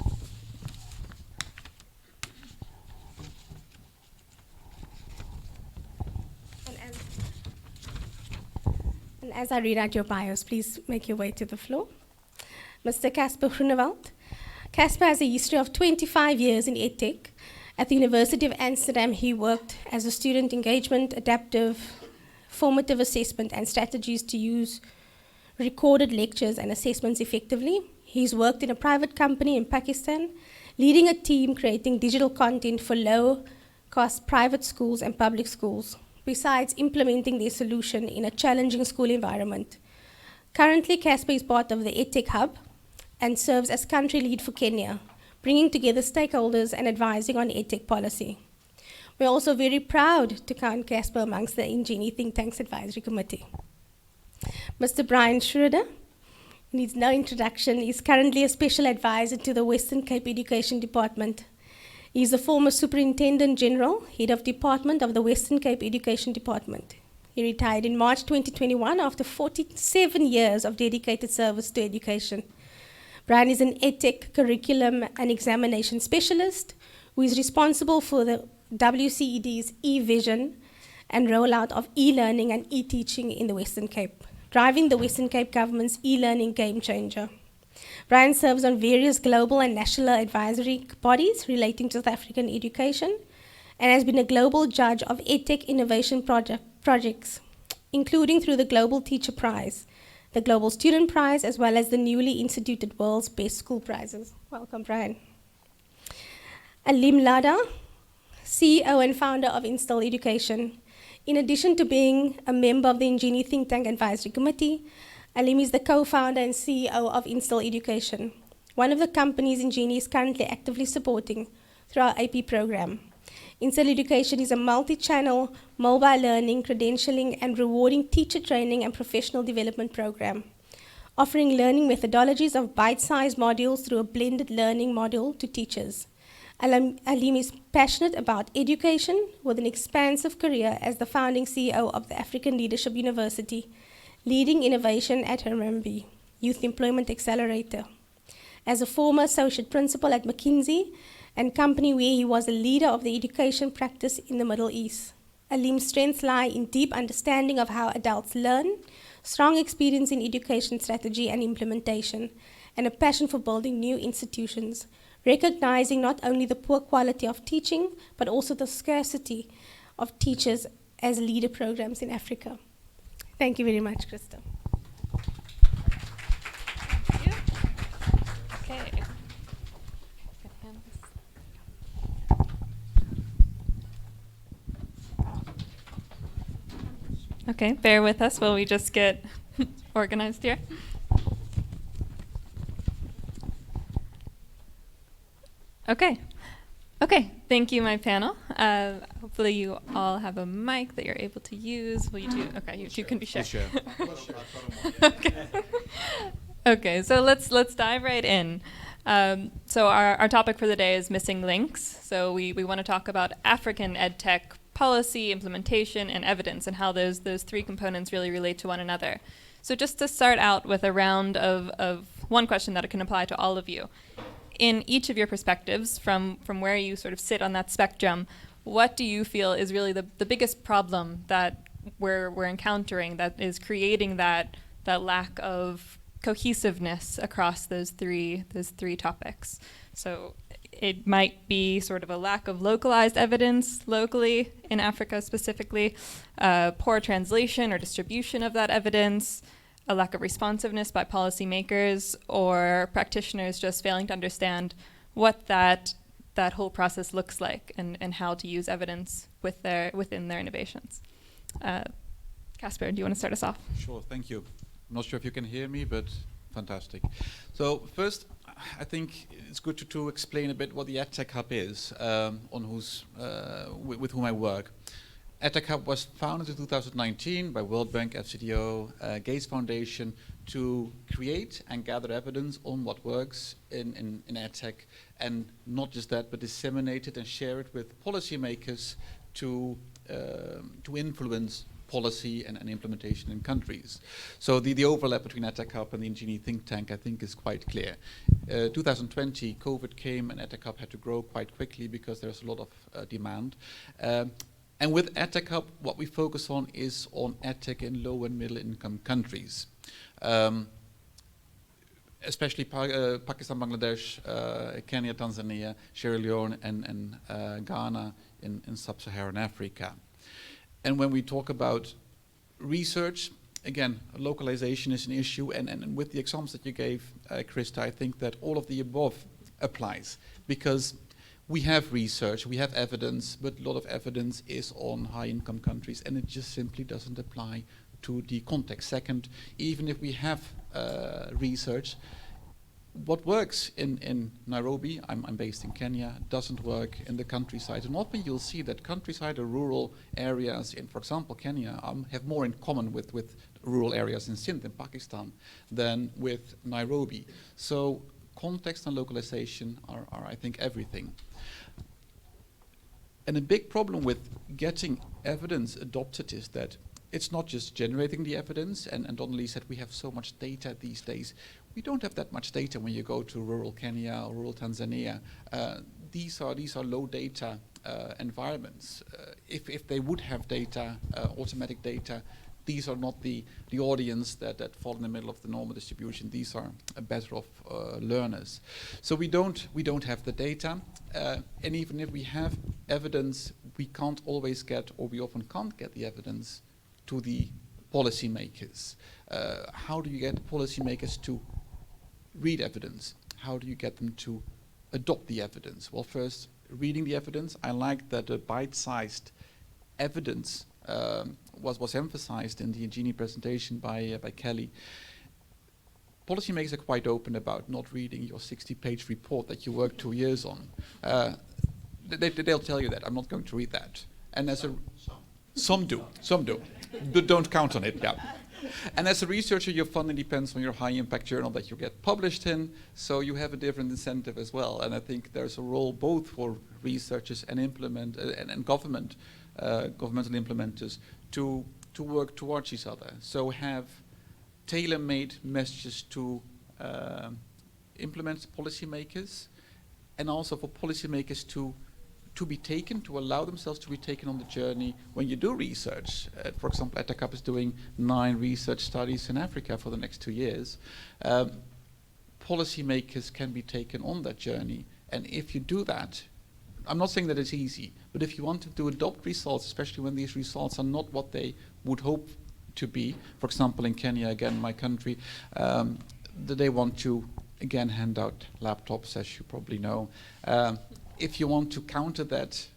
And as I read out your bios, please make your way to the floor. Mr. Casper Groenewald. Casper has a history of 25 years in EdTech. At the University of Amsterdam, he worked as a student engagement, adaptive, formative assessment, and strategies to use recorded lectures and assessments effectively. He's worked in a private company in Pakistan, leading a team creating digital content for low-cost private schools and public schools, besides implementing their solution in a challenging school environment. Currently, Casper is part of the EdTech Hub and serves as country lead for Kenya, bringing together stakeholders and advising on EdTech policy. We're also very proud to count Casper amongst the Injini Think Tank's Advisory Committee. Mr. Brian Schreuder needs no introduction. He's currently a special advisor to the Western Cape Education Department. He's a former Superintendent General, Head of Department of the Western Cape Education Department. He retired in March 2021 after 47 years of dedicated service to education. Brian is an EdTech curriculum and examination specialist who is responsible for the WCED's e-vision and rollout of e-learning and e-teaching in the Western Cape, driving the Western Cape government's e-learning game changer. Brian serves on various global and national advisory bodies relating to South African education and has been a global judge of EdTech innovation projects, including through the Global Teacher Prize, the Global Student Prize, as well as the newly instituted World's Best School Prizes. Welcome, Brian. Alim Ladha, CEO and founder of Instill Education. In addition to being a member of the Injini Think Tank Advisory Committee, Alim is the co-founder and CEO of Instill Education, one of the companies Injini is currently actively supporting through our AP program. Instill Education is a multi-channel, mobile learning, credentialing, and rewarding teacher training and professional development program, offering learning methodologies of bite-sized modules through a blended learning module to teachers. Alim is passionate about education with an expansive career as the founding CEO of the African Leadership University, leading innovation at Harambee, Youth Employment Accelerator. As a former associate principal at McKinsey and Company, where he was a leader of the education practice in the Middle East. Alim's strengths lie in deep understanding of how adults learn, strong experience in education strategy and implementation, and a passion for building new institutions, recognizing not only the poor quality of teaching, but also the scarcity of teachers as leader programs in Africa. Thank you very much, Krista. Thank you. Okay. Okay, bear with us while we just get organized here. Okay. Okay, thank you, my panel. Hopefully you all have a mic that you're able to use. Will you do? Okay, you two can be shared. Okay. Okay, so let's dive right in. So our topic for the day is missing links. So we want to talk about African EdTech policy, implementation, and evidence, and how those three components really relate to one another. So just to start out with a round of one question that can apply to all of you. In each of your perspectives, from where you sort of sit on that spectrum, what do you feel is really the biggest problem that we're encountering that is creating that lack of cohesiveness across those three topics? So it might be sort of a lack of localized evidence locally in Africa specifically, poor translation or distribution of that evidence, a lack of responsiveness by policymakers, or practitioners just failing to understand what that whole process looks like and how to use evidence within their innovations. Casper, do you want to start us off? Sure, thank you. I'm not sure if you can hear me, but fantastic. So first, I think it's good to explain a bit what the EdTech Hub is, with whom I work. EdTech Hub was founded in 2019 by World Bank, FCDO, Gates Foundation to create and gather evidence on what works in EdTech, and not just that, but disseminate it and share it with policymakers to influence policy and implementation in countries. So the overlap between EdTech Hub and the Injini Think Tank, I think, is quite clear. 2020, COVID came and EdTech Hub had to grow quite quickly because there's a lot of demand. And with EdTech Hub, what we focus on is on EdTech in low and middle income countries. Especially Pakistan, Bangladesh, Kenya, Tanzania, Sierra Leone, and Ghana in sub-Saharan Africa. And when we talk about research, again, localization is an issue, and with the examples that you gave, Krista, I think that all of the above applies, because we have research, we have evidence, but a lot of evidence is on high-income countries, and it just simply doesn't apply to the context. Second, even if we have research, what works in Nairobi, I'm based in Kenya, doesn't work in the countryside. And often you'll see that countryside or rural areas in, for example, Kenya have more in common with rural areas in Sindh in Pakistan than with Nairobi. So context and localization are I think, everything. And a big problem with getting evidence adopted is that it's not just generating the evidence, and Donnalee said we have so much data these days. We don't have that much data when you go to rural Kenya or rural Tanzania. These are low data environments. If they would have data, automatic data, these are not the audience that fall in the middle of the normal distribution. These are better off learners. So we don't have the data, and even if we have evidence, we can't always get, or we often can't get the evidence to the policymakers. How do you get policymakers to read evidence? How do you get them to adopt the evidence? Well, first, reading the evidence. I like that a bite-sized evidence was emphasized in the Injini presentation by Kelly. Policymakers are quite open about not reading your 60-page report that you worked 2 years on. They'll tell you that. I'm not going to read that. And as some do. But don't count on it, yeah. And as a researcher, your funding depends on your high-impact journal that you get published in, so you have a different incentive as well. And I think there's a role both for researchers and governmental implementers to work towards each other. So have tailor-made messages to implement policymakers, and also for policymakers to to be taken, to allow themselves to be taken on the journey when you do research. For example, EdTech Hub is doing 9 research studies in Africa for the next 2 years. Policymakers can be taken on that journey. And if you do that, I'm not saying that it's easy, but if you want to adopt results, especially when these results are not what they would hope to be, for example, in Kenya, again, my country, that they want to, again, hand out laptops, as you probably know. If you want to counter that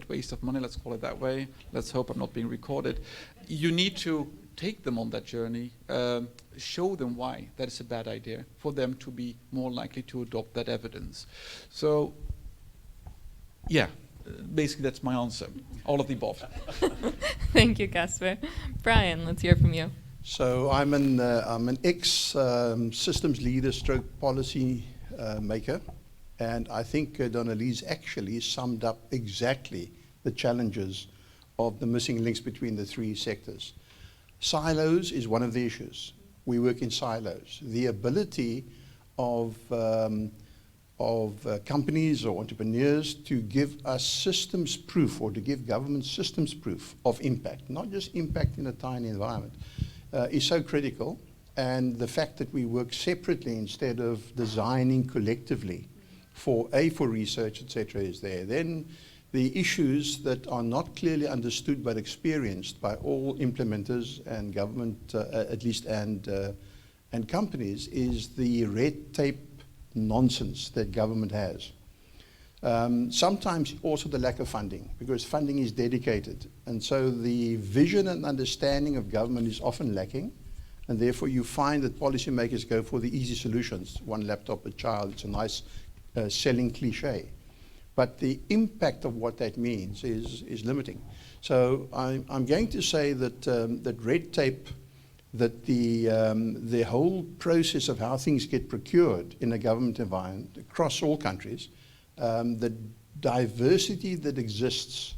waste of money, let's call it that way, let's hope I'm not being recorded, you need to take them on that journey, show them why that is a bad idea, for them to be more likely to adopt that evidence. So, yeah, basically that's my answer, all of the above. Thank you, Casper. Brian, let's hear from you. So I'm an ex-systems leader stroke policy maker, and I think Donnalee actually summed up exactly the challenges of the missing links between the 3 sectors. Silos is one of the issues. We work in silos. The ability of companies or entrepreneurs to give us systems proof, or to give government systems proof of impact, not just impact in a tiny environment, is so critical. And the fact that we work separately instead of designing collectively for research, etc., is there. Then the issues that are not clearly understood but experienced by all implementers and government, at least, and companies, is the red tape nonsense that government has. Sometimes also the lack of funding, because funding is dedicated. And so the vision and understanding of government is often lacking. And therefore you find that policymakers go for the easy solutions. One laptop per child, it's a nice selling cliche. But the impact of what that means is limiting. So I'm going to say that that red tape, that the whole process of how things get procured in a government environment across all countries, the diversity that exists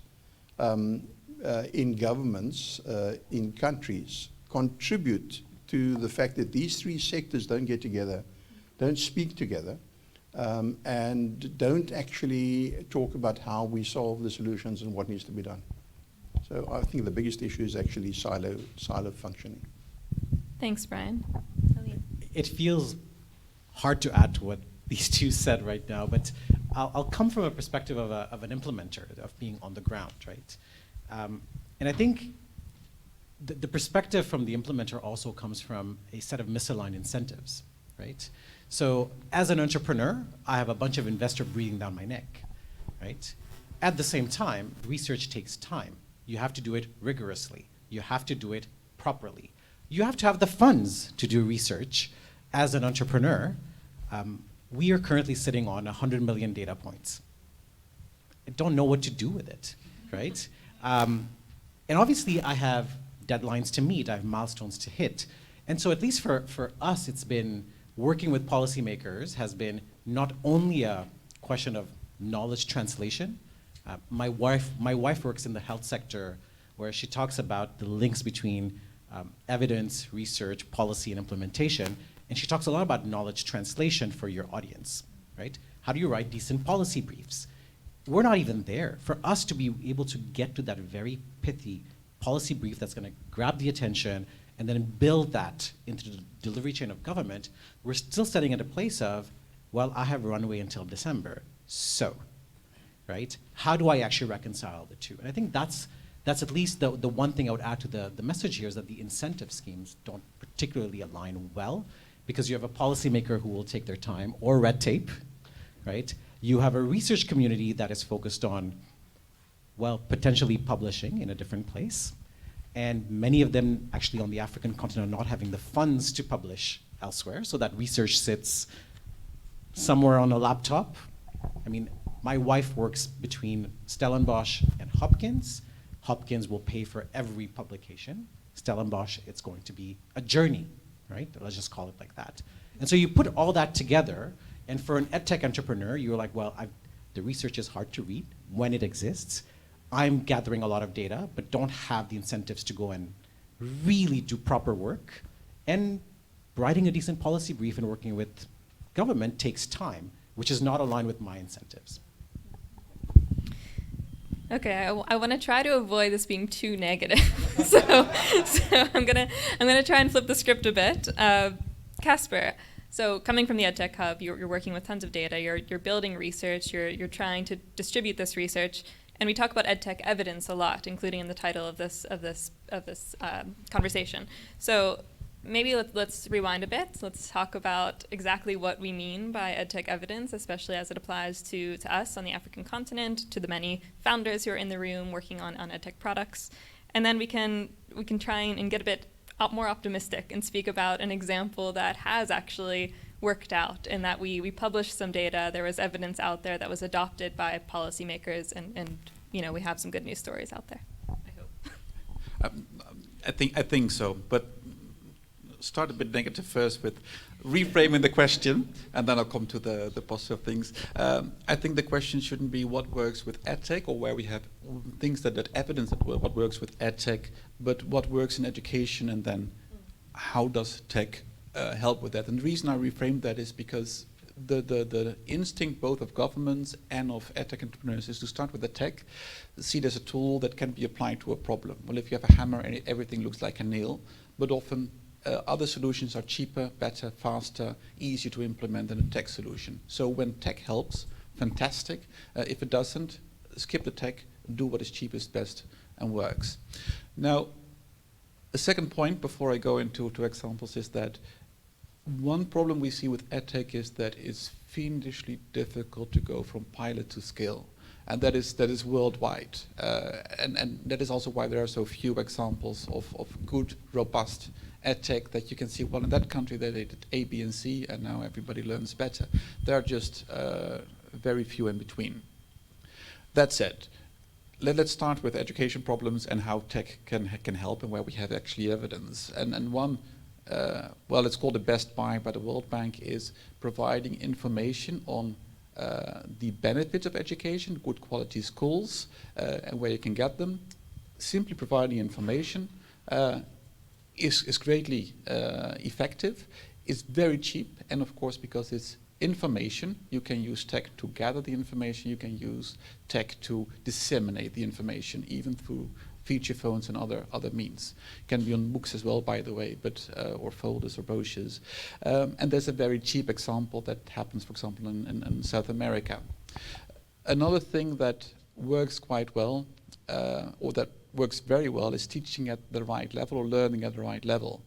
in governments, in countries, contribute to the fact that these 3 sectors don't get together, don't speak together, and don't actually talk about how we solve the solutions and what needs to be done. So I think the biggest issue is actually silo functioning. Thanks, Brian. Alim. It feels hard to add to what these 2 said right now, but I'll come from a perspective of an implementer, of being on the ground, right? And I think the perspective from the implementer also comes from a set of misaligned incentives, right? So as an entrepreneur, I have a bunch of investor breathing down my neck, right? At the same time, research takes time. You have to do it rigorously. You have to do it properly. You have to have the funds to do research. As an entrepreneur, we are currently sitting on 100 million data points. I don't know what to do with it, right? And obviously I have deadlines to meet, I have milestones to hit. And so at least for us, it's been working with policymakers has been not only a question of knowledge translation. My wife works in the health sector, where she talks about the links between evidence, research, policy, and implementation. And she talks a lot about knowledge translation for your audience, right? How do you write decent policy briefs? We're not even there. For us to be able to get to that very pithy policy brief that's going to grab the attention and then build that into the delivery chain of government, we're still sitting at a place of, well, I have runway until December, so, right? How do I actually reconcile the 2? And I think that's at least the one thing I would add to the message here, is that the incentive schemes don't particularly align well, because you have a policymaker who will take their time, or red tape, right? You have a research community that is focused on, well, potentially publishing in a different place. And many of them actually on the African continent are not having the funds to publish elsewhere, so that research sits somewhere on a laptop. I mean, my wife works between Stellenbosch and Hopkins. Hopkins will pay for every publication. Stellenbosch, it's going to be a journey, right? Let's just call it like that. And so you put all that together, and for an EdTech entrepreneur, you're like, well, the research is hard to read when it exists. I'm gathering a lot of data, but don't have the incentives to go and really do proper work. And writing a decent policy brief and working with government takes time, which is not aligned with my incentives. Okay, I want to try to avoid this being too negative, so I'm gonna try and flip the script a bit. Casper, so coming from the EdTech Hub, you're working with tons of data. You're building research. You're trying to distribute this research, and we talk about EdTech evidence a lot, including in the title of this conversation. So maybe let's rewind a bit. Let's talk about exactly what we mean by EdTech evidence, especially as it applies to us on the African continent, to the many founders who are in the room working on EdTech products. And then we can try and get a bit more optimistic and speak about an example that has actually worked out, and that we published some data, there was evidence out there that was adopted by policymakers, and we have some good news stories out there, I hope. I think so, but start a bit negative first with reframing the question, and then I'll come to the positive things. I think the question shouldn't be what works with EdTech, or where we have things that evidence that what works with EdTech, but what works in education, and then how does tech help with that. And the reason I reframed that is because the instinct both of governments and of EdTech entrepreneurs is to start with the tech, see it as a tool that can be applied to a problem. Well, if you have a hammer and everything looks like a nail, but often other solutions are cheaper, better, faster, easier to implement than a tech solution. So when tech helps, fantastic. If it doesn't, skip the tech, do what is cheapest, best, and works. Now, a second point before I go into examples is that one problem we see with EdTech is that it's fiendishly difficult to go from pilot to scale. And that is worldwide. And that is also why there are so few examples of good, robust EdTech that you can see, well, in that country they did A, B, and C, and now everybody learns better. There are just very few in between. That said, let's start with education problems and how tech can help, and where we have actually evidence. And one, well, it's called the Best Buy by the World Bank, is providing information on the benefits of education, good quality schools, and where you can get them. Simply providing information is greatly effective. It's very cheap, and of course, because it's information, you can use tech to gather the information, you can use tech to disseminate the information, even through feature phones and other means. It can be on books as well, by the way, but or folders or brochures. And there's a very cheap example that happens, for example, in South America. Another thing that works quite well, or that works very well, is teaching at the right level, or learning at the right level.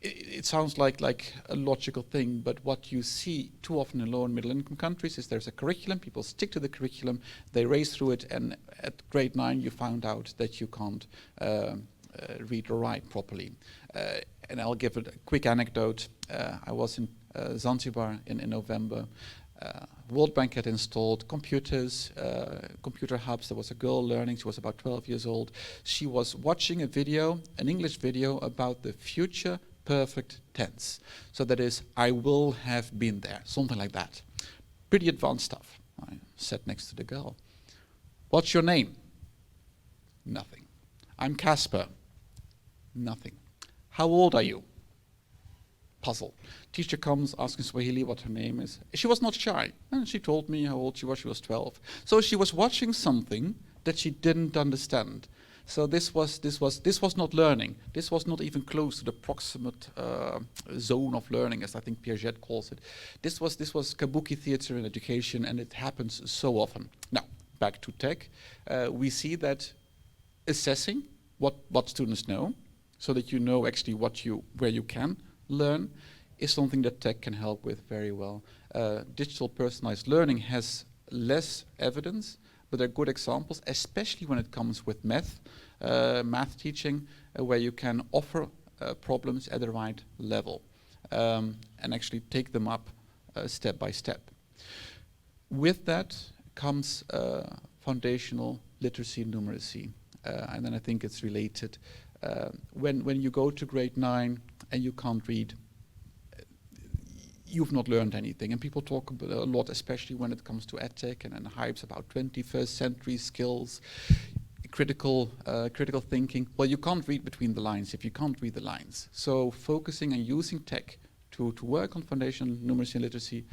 It sounds like a logical thing, but what you see too often in low and middle income countries is there's a curriculum, people stick to the curriculum, they race through it, and at grade 9 you found out that you can't read or write properly. And I'll give it a quick anecdote. I was in Zanzibar in November. World Bank had installed computers, computer hubs. There was a girl learning. She was about 12 years old. She was watching a video, an English video, about the future perfect tense. So that is, I will have been there, something like that. Pretty advanced stuff. I sat next to the girl. What's your name? Nothing. I'm Casper. Nothing. How old are you? Puzzle. Teacher comes, asks in Swahili what her name is. She was not shy, and she told me how old she was. She was 12. So she was watching something that she didn't understand. So this was not learning. This was not even close to the proximate zone of learning, as I think Piaget calls it. This was kabuki theater in education, and it happens so often. Now, back to tech. We see that assessing what students know, so that you know actually where you can learn, is something that tech can help with very well. Digital personalized learning has less evidence, but they're good examples, especially when it comes with math teaching, where you can offer problems at the right level and actually take them up step by step. With that comes foundational literacy and numeracy, and then I think it's related. When you go to grade 9 and you can't read, you've not learned anything. And people talk a lot, especially when it comes to EdTech and hypes about 21st century skills, critical thinking. Well, you can't read between the lines if you can't read the lines. So focusing and using tech to work on foundational numeracy and literacy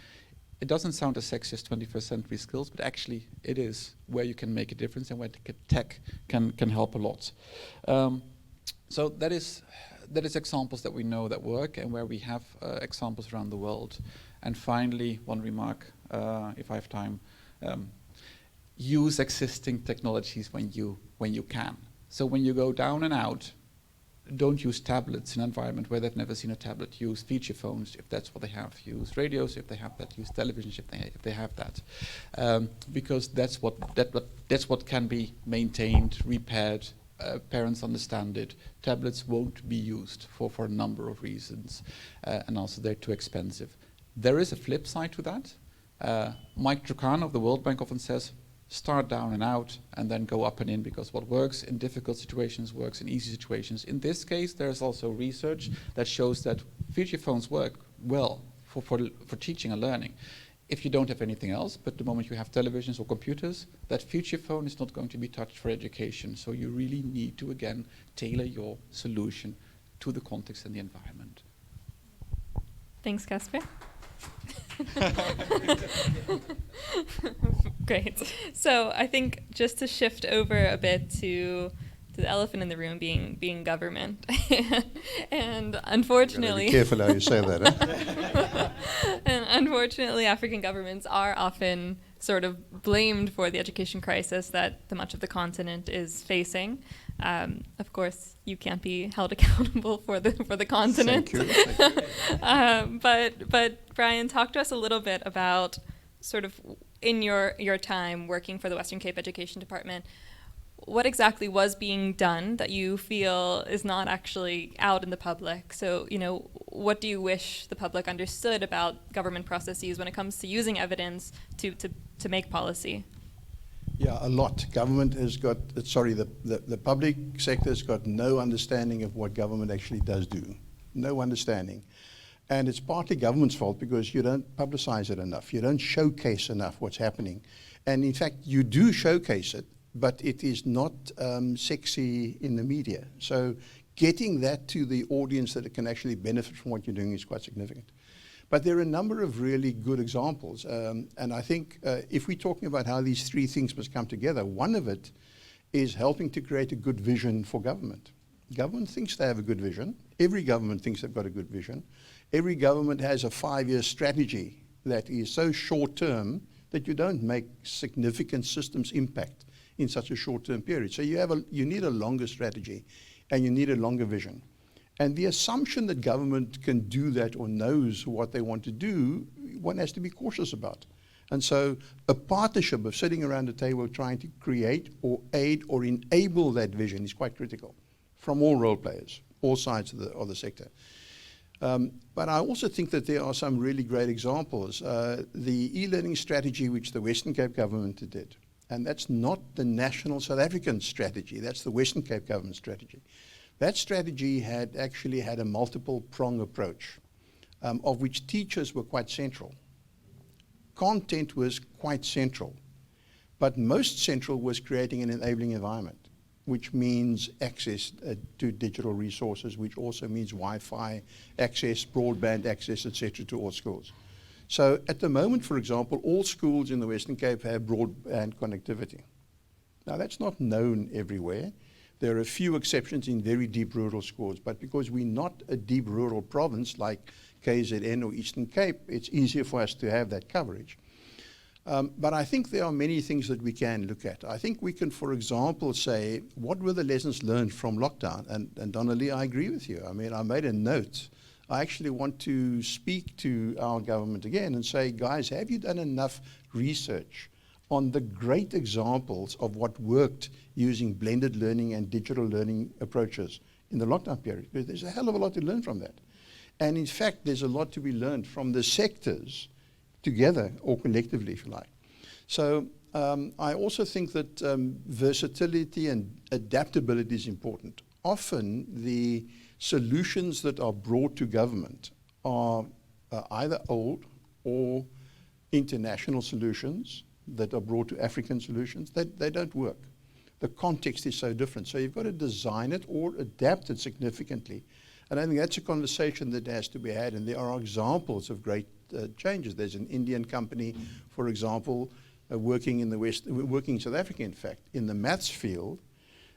It doesn't sound as sexy as 21st century skills, but actually it is where you can make a difference and where tech can help a lot. So that is examples that we know that work and where we have examples around the world. And finally, one remark, if I have time, use existing technologies when you can. So when you go down and out, don't use tablets in an environment where they've never seen a tablet. Use feature phones if that's what they have. Use radios if they have that. Use televisions if they have that, because that's what can be maintained, repaired. Parents understand it. Tablets won't be used for a number of reasons, and also they're too expensive. There is a flip side to that. Mike Trucan of the World Bank often says, start down and out and then go up and in, because what works in difficult situations works in easy situations. In this case, there's also research that shows that feature phones work well for teaching and learning. If you don't have anything else, but the moment you have televisions or computers, that feature phone is not going to be touched for education. So you really need to, again, tailor your solution to the context and the environment. Thanks, Casper. Great. So I think just to shift over a bit to the elephant in the room being government. And unfortunately... Be careful how you say that, And unfortunately, African governments are often sort of blamed for the education crisis that much of the continent is facing. Of course, you can't be held accountable for the continent. Thank you. But Brian, talk to us a little bit about sort of in your time working for the Western Cape Education Department, what exactly was being done that you feel is not actually out in the public? So, what do you wish the public understood about government processes when it comes to using evidence to make policy? Yeah, a lot. Government has got, the public sector has got no understanding of what government actually does do. No understanding. And it's partly government's fault because you don't publicize it enough. You don't showcase enough what's happening. And in fact, you do showcase it, but it is not sexy in the media. So getting that to the audience that it can actually benefit from what you're doing is quite significant. But there are a number of really good examples. And I think if we're talking about how these three things must come together, one of it is helping to create a good vision for government. Government thinks they have a good vision. Every government thinks they've got a good vision. Every government has a 5-year strategy that is so short-term that you don't make significant systems impact in such a short-term period. So you need a longer strategy and you need a longer vision. And the assumption that government can do that or knows what they want to do, one has to be cautious about. And so a partnership of sitting around the table trying to create or aid or enable that vision is quite critical from all role players, all sides of the sector. But I also think that there are some really great examples. The e-learning strategy which the Western Cape government did, and that's not the national South African strategy, that's the Western Cape government strategy. That strategy had actually had a multiple prong approach, of which teachers were quite central. Content was quite central, but most central was creating an enabling environment, which means access to digital resources, which also means Wi-Fi access, broadband access, etc., to all schools. So at the moment, for example, all schools in the Western Cape have broadband connectivity. Now that's not known everywhere. There are a few exceptions in very deep rural schools, but because we're not a deep rural province like KZN or Eastern Cape, it's easier for us to have that coverage. But I think there are many things that we can look at. I think we can, for example, say, what were the lessons learned from lockdown? And Donnalee, I agree with you. I mean, I made a note. I actually want to speak to our government again and say, guys, have you done enough research on the great examples of what worked using blended learning and digital learning approaches in the lockdown period? Because there's a hell of a lot to learn from that. And in fact, there's a lot to be learned from the sectors together or collectively, if you like. So I also think that versatility and adaptability is important. Often the solutions that are brought to government are either old or international solutions that are brought to African solutions. They don't work. The context is so different. So you've got to design it or adapt it significantly. And I think that's a conversation that has to be had. And there are examples of great changes. There's an Indian company, for example, working in the West, working in South Africa, in fact, in the maths field,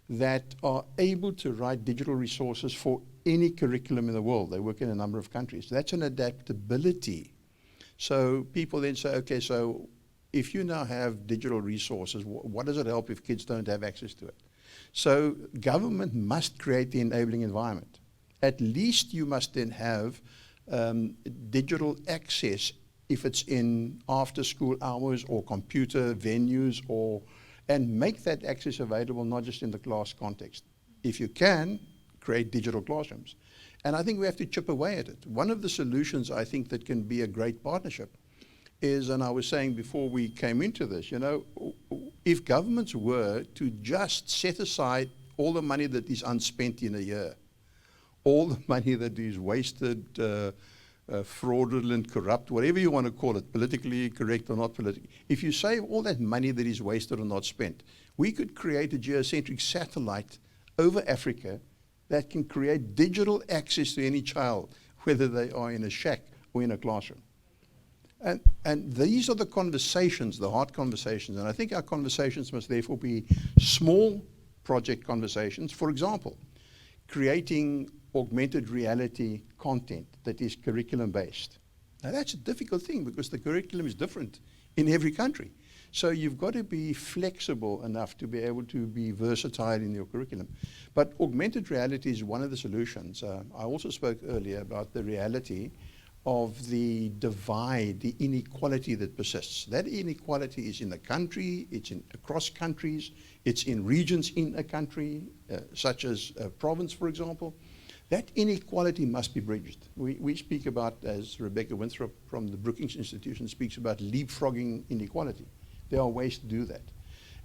that are able to write digital resources for any curriculum in the world. They work in a number of countries. That's an adaptability. So people then say, okay, so if you now have digital resources, what does it help if kids don't have access to it? So government must create the enabling environment. At least you must then have digital access if it's in after school hours or computer venues, and make that access available not just in the class context. If you can, create digital classrooms. And I think we have to chip away at it. One of the solutions I think that can be a great partnership is, and I was saying before we came into this, you know, if governments were to just set aside all the money that is unspent in a year, all the money that is wasted, fraudulent, corrupt, whatever you want to call it, politically correct or not politically. If you save all that money that is wasted or not spent, we could create a geocentric satellite over Africa that can create digital access to any child, whether they are in a shack or in a classroom. And these are the conversations, the hard conversations, and I think our conversations must therefore be small project conversations. For example, creating augmented reality content that is curriculum-based. Now that's a difficult thing because the curriculum is different in every country. So you've got to be flexible enough to be able to be versatile in your curriculum. But augmented reality is one of the solutions. I also spoke earlier about the reality of the divide, the inequality that persists. That inequality is in the country, it's across countries, it's in regions in a country, such as a province, for example. That inequality must be bridged. We speak about, as Rebecca Winthrop from the Brookings Institution speaks about, leapfrogging inequality. There are ways to do that.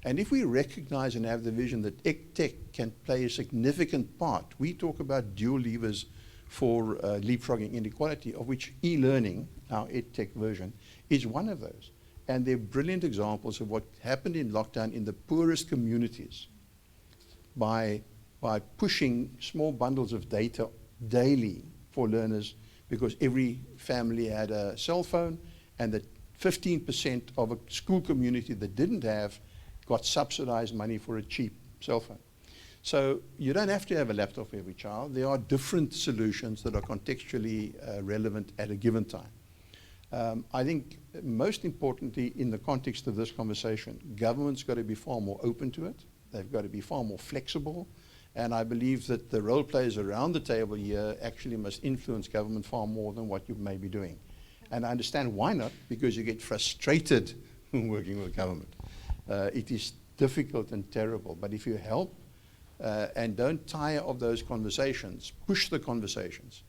And if we recognize and have the vision that EdTech can play a significant part, we talk about dual levers for leapfrogging inequality, of which e-learning, our EdTech version, is one of those. And they're brilliant examples of what happened in lockdown in the poorest communities by pushing small bundles of data daily for learners, because every family had a cell phone, and that 15% of a school community that didn't have got subsidized money for a cheap cell phone. So you don't have to have a laptop for every child. There are different solutions that are contextually relevant at a given time. I think most importantly, in the context of this conversation, government's got to be far more open to it. They've got to be far more flexible. And I believe that the role players around the table here actually must influence government far more than what you may be doing. And I understand why not, because you get frustrated when working with government. It is difficult and terrible, but if you help and don't tire of those conversations, push the conversations.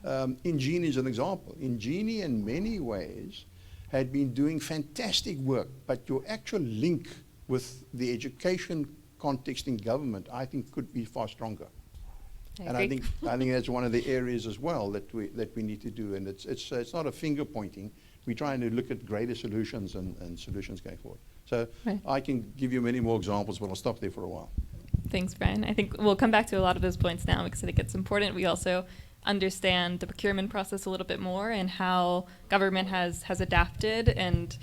Injini is an example. Injini in many ways had been doing fantastic work, but your actual link with the education context in government, I think, could be far stronger. I think that's one of the areas as well that we need to do. And it's not a finger pointing. We're trying to look at greater solutions and solutions going forward. So right. I can give you many more examples, but I'll stop there for a while. Thanks, Brian. I think we'll come back to a lot of those points now because I think it's important. We also understand the procurement process a little bit more and how government has adapted, and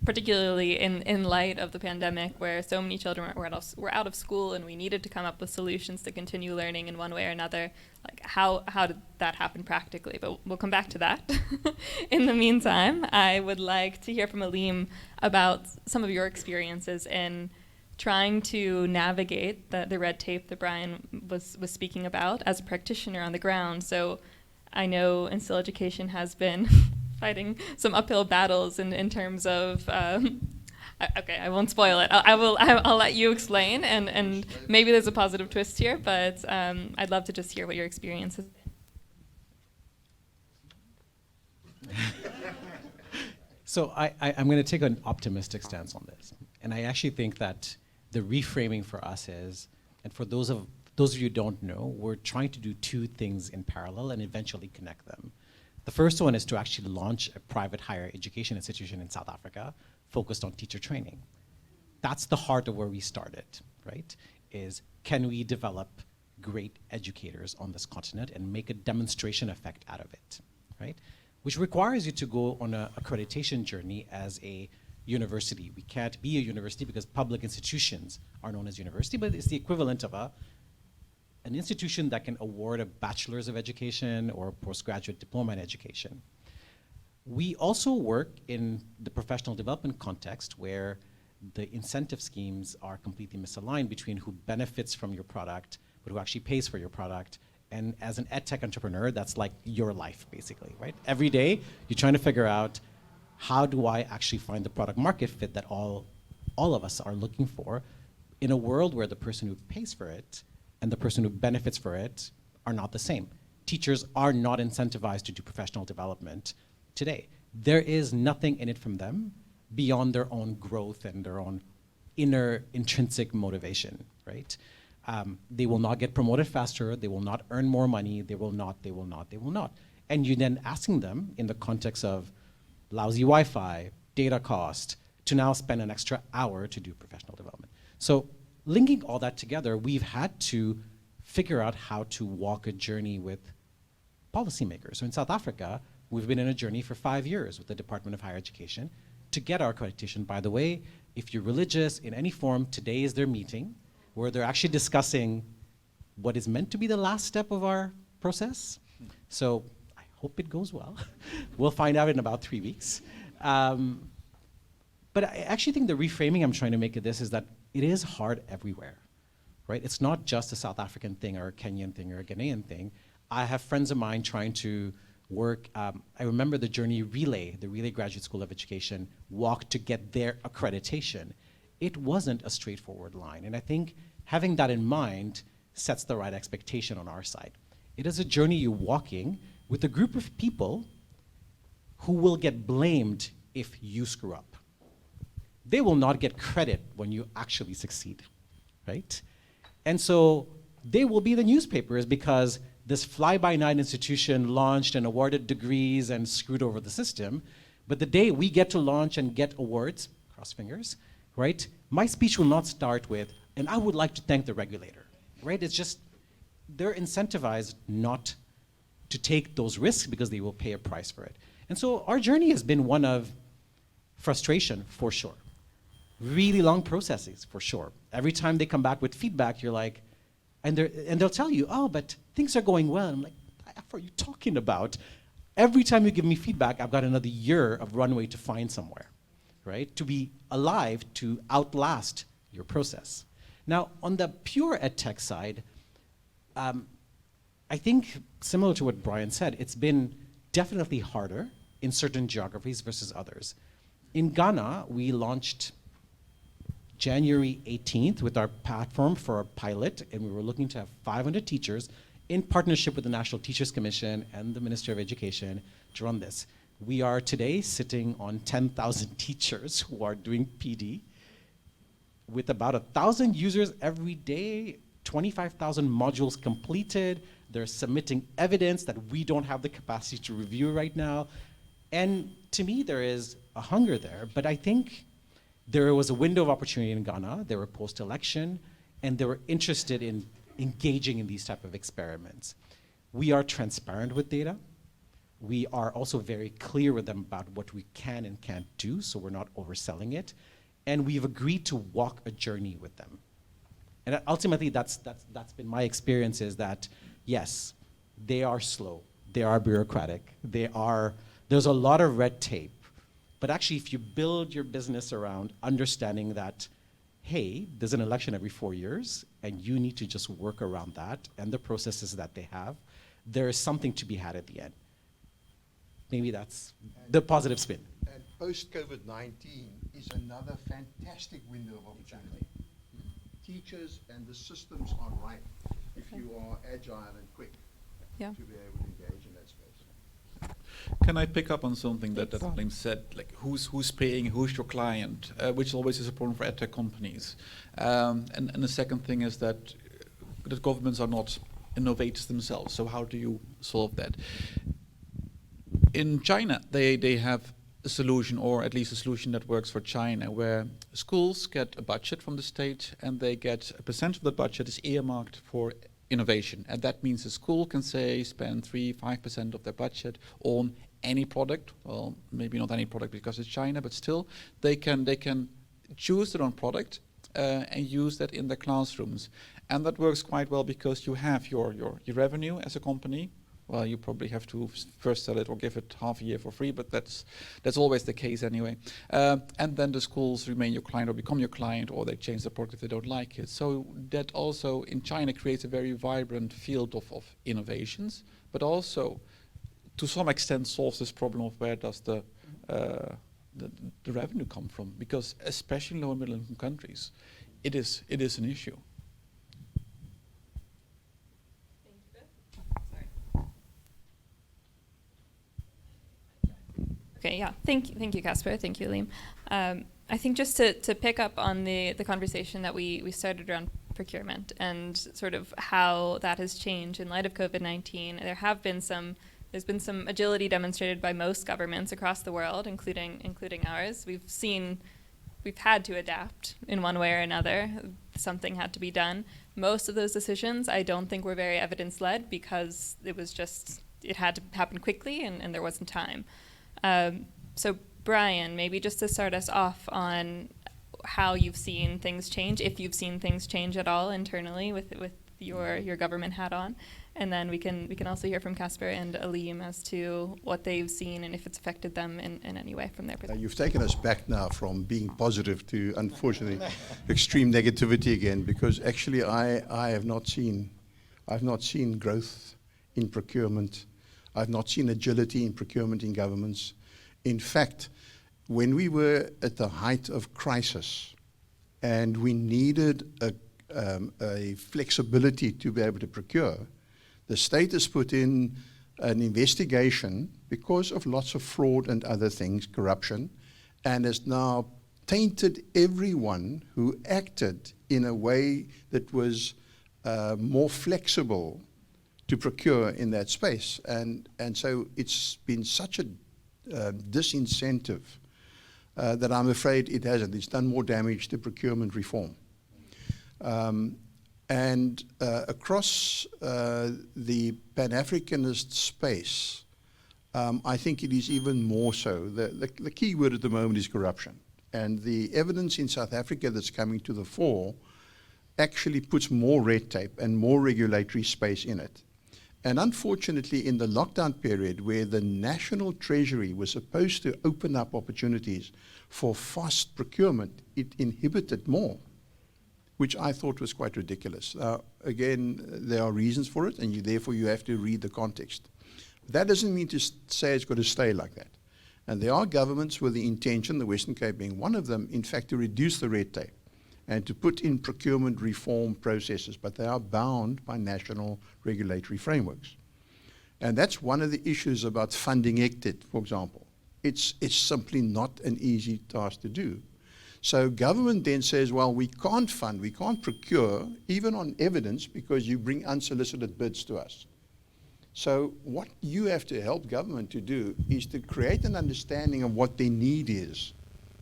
particularly in light of the pandemic, where so many children were out of school and we needed to come up with solutions to continue learning in one way or another. Like how did that happen practically? But we'll come back to that. In the meantime, I would like to hear from Alim about some of your experiences in trying to navigate the red tape that Brian was speaking about as a practitioner on the ground. So I know Instill Education has been fighting some uphill battles in terms of, okay, I won't spoil it. I'll let you explain, and maybe there's a positive twist here, but I'd love to just hear what your experience has been. So I'm going to take an optimistic stance on this. And I actually think that the reframing for us is, and for those of you who don't know, we're trying to do two things in parallel and eventually connect them. The first one is to actually launch a private higher education institution in South Africa focused on teacher training. That's the heart of where we started, right? Is can we develop great educators on this continent and make a demonstration effect out of it, right? which requires you to go on an accreditation journey as a university. We can't be a university because public institutions are known as university, but it's the equivalent of an institution that can award a bachelor's of education or a postgraduate diploma in education. We also work in the professional development context where the incentive schemes are completely misaligned between who benefits from your product, but who actually pays for your product. And as an EdTech entrepreneur, that's like your life, basically, right? Every day, you're trying to figure out, how do I actually find the product market fit that all of us are looking for in a world where the person who pays for it and the person who benefits for it are not the same. Teachers are not incentivized to do professional development today. There is nothing in it from them beyond their own growth and their own inner intrinsic motivation, right? They will not get promoted faster, they will not earn more money, they will not. And you're then asking them in the context of lousy Wi-Fi, data cost, to now spend an extra hour to do professional development. So linking all that together, we've had to figure out how to walk a journey with policymakers. So in South Africa, we've been in a journey for 5 years with the Department of Higher Education to get our accreditation. By the way, if you're religious in any form, today is their meeting where they're actually discussing what is meant to be the last step of our process. So I hope it goes well. We'll find out in about 3 weeks. But I actually think the reframing I'm trying to make of this is that it is hard everywhere, right? It's not just a South African thing or a Kenyan thing or a Ghanaian thing. I have friends of mine trying to work, I remember the journey Relay, the Relay Graduate School of Education, walked to get their accreditation. It wasn't a straightforward line. And I think having that in mind sets the right expectation on our side. It is a journey you're walking with a group of people who will get blamed if you screw up. They will not get credit when you actually succeed, right? And so they will be the newspapers because this fly-by-night institution launched and awarded degrees and screwed over the system. But the day we get to launch and get awards, cross fingers, right? My speech will not start with, and I would like to thank the regulator, right? It's just, they're incentivized not to take those risks because they will pay a price for it. And so our journey has been one of frustration, for sure. Really long processes, for sure. Every time they come back with feedback, you're like, and they'll tell you, oh, but things are going well. And I'm like, what are you talking about? Every time you give me feedback, I've got another year of runway to find somewhere, right? To be alive, to outlast your process. Now, on the pure EdTech side, I think similar to what Brian said, it's been definitely harder in certain geographies versus others. In Ghana, we launched January 18th with our platform for a pilot, and we were looking to have 500 teachers in partnership with the National Teachers Commission and the Ministry of Education to run this. We are today sitting on 10,000 teachers who are doing PD with about 1,000 users every day, 25,000 modules completed. They're submitting evidence that we don't have the capacity to review right now. And to me, there is a hunger there, but I think there was a window of opportunity in Ghana. They were post-election, and they were interested in engaging in these type of experiments. We are transparent with data. We are also very clear with them about what we can and can't do, so we're not overselling it. And we've agreed to walk a journey with them. And ultimately, that's been my experience, is that, yes, they are slow, they are bureaucratic, there's a lot of red tape. But actually, if you build your business around understanding that, hey, there's an election every 4 years, and you need to just work around that and the processes that they have, there is something to be had at the end. Maybe that's the positive spin. And post-COVID-19 is another fantastic window of opportunity. Teachers and the systems are right if you are agile and quick to be able to engage in that space. Can I pick up on something that Alim said, like who's paying, who's your client, which always is a problem for EdTech companies. And the second thing is that governments are not innovators themselves, so how do you solve that? In China, they have a solution, or at least a solution that works for China, where schools get a budget from the state and they get a percent of the budget is earmarked for innovation. And that means a school can say spend 3-5% of their budget on any product. Well, maybe not any product because it's China, but still they can choose their own product and use that in their classrooms. And that works quite well because you have your revenue as a company. Well, you probably have to first sell it or give it half a year for free, but that's always the case anyway. And then the schools remain your client or become your client, or they change the product if they don't like it. So that also in China creates a very vibrant field of innovations, but also to some extent solves this problem of where does the revenue come from? Because especially in low and middle income countries, it is an issue. Okay, yeah, thank you, Casper. Thank you, Alim. I think just to pick up on the conversation that we started around procurement and sort of how that has changed in light of COVID-19, there's been some agility demonstrated by most governments across the world, including ours. We've had to adapt in one way or another. Something had to be done. Most of those decisions I don't think were very evidence-led because it had to happen quickly and there wasn't time. So Brian, maybe just to start us off on how you've seen things change, if you've seen things change at all internally with your government hat on, and then we can also hear from Casper and Alim as to what they've seen and if it's affected them in any way from their perspective. You've taken us back now from being positive to, unfortunately, extreme negativity again, because actually I've not seen growth in procurement. I've not seen agility in procurement in governments. In fact, when we were at the height of crisis and we needed a flexibility to be able to procure, the state has put in an investigation because of lots of fraud and other things, corruption, and has now tainted everyone who acted in a way that was more flexible to procure in that space. And so it's been such a disincentive that I'm afraid it hasn't. It's done more damage to procurement reform. And across the Pan-Africanist space, I think it is even more so. The key word at the moment is corruption. And the evidence in South Africa that's coming to the fore actually puts more red tape and more regulatory space in it. And unfortunately, in the lockdown period, where the National Treasury was supposed to open up opportunities for fast procurement, it inhibited more, which I thought was quite ridiculous. Again, there are reasons for it, and therefore you have to read the context. That doesn't mean to say it's got to stay like that. And there are governments with the intention, the Western Cape being one of them, in fact, to reduce the red tape and to put in procurement reform processes, but they are bound by national regulatory frameworks. And that's one of the issues about funding EdTech, for example. It's simply not an easy task to do. So government then says, well, we can't fund, we can't procure, even on evidence, because you bring unsolicited bids to us. So what you have to help government to do is to create an understanding of what their need is,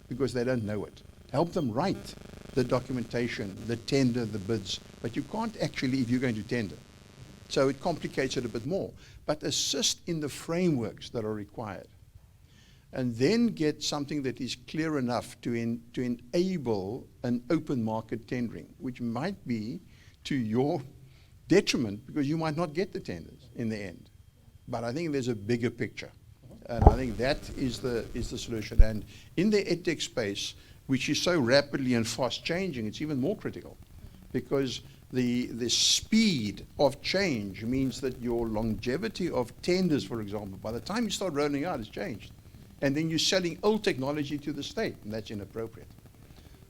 because they don't know it. Help them write the documentation, the tender, the bids, but you can't actually if you're going to tender. So it complicates it a bit more. But assist in the frameworks that are required. And then get something that is clear enough to enable an open market tendering, which might be to your detriment because you might not get the tenders in the end. But I think there's a bigger picture. And I think that is the solution. And in the EdTech space, which is so rapidly and fast changing, it's even more critical because the speed of change means that your longevity of tenders, for example, by the time you start rolling out, it's changed. And then you're selling old technology to the state, and that's inappropriate.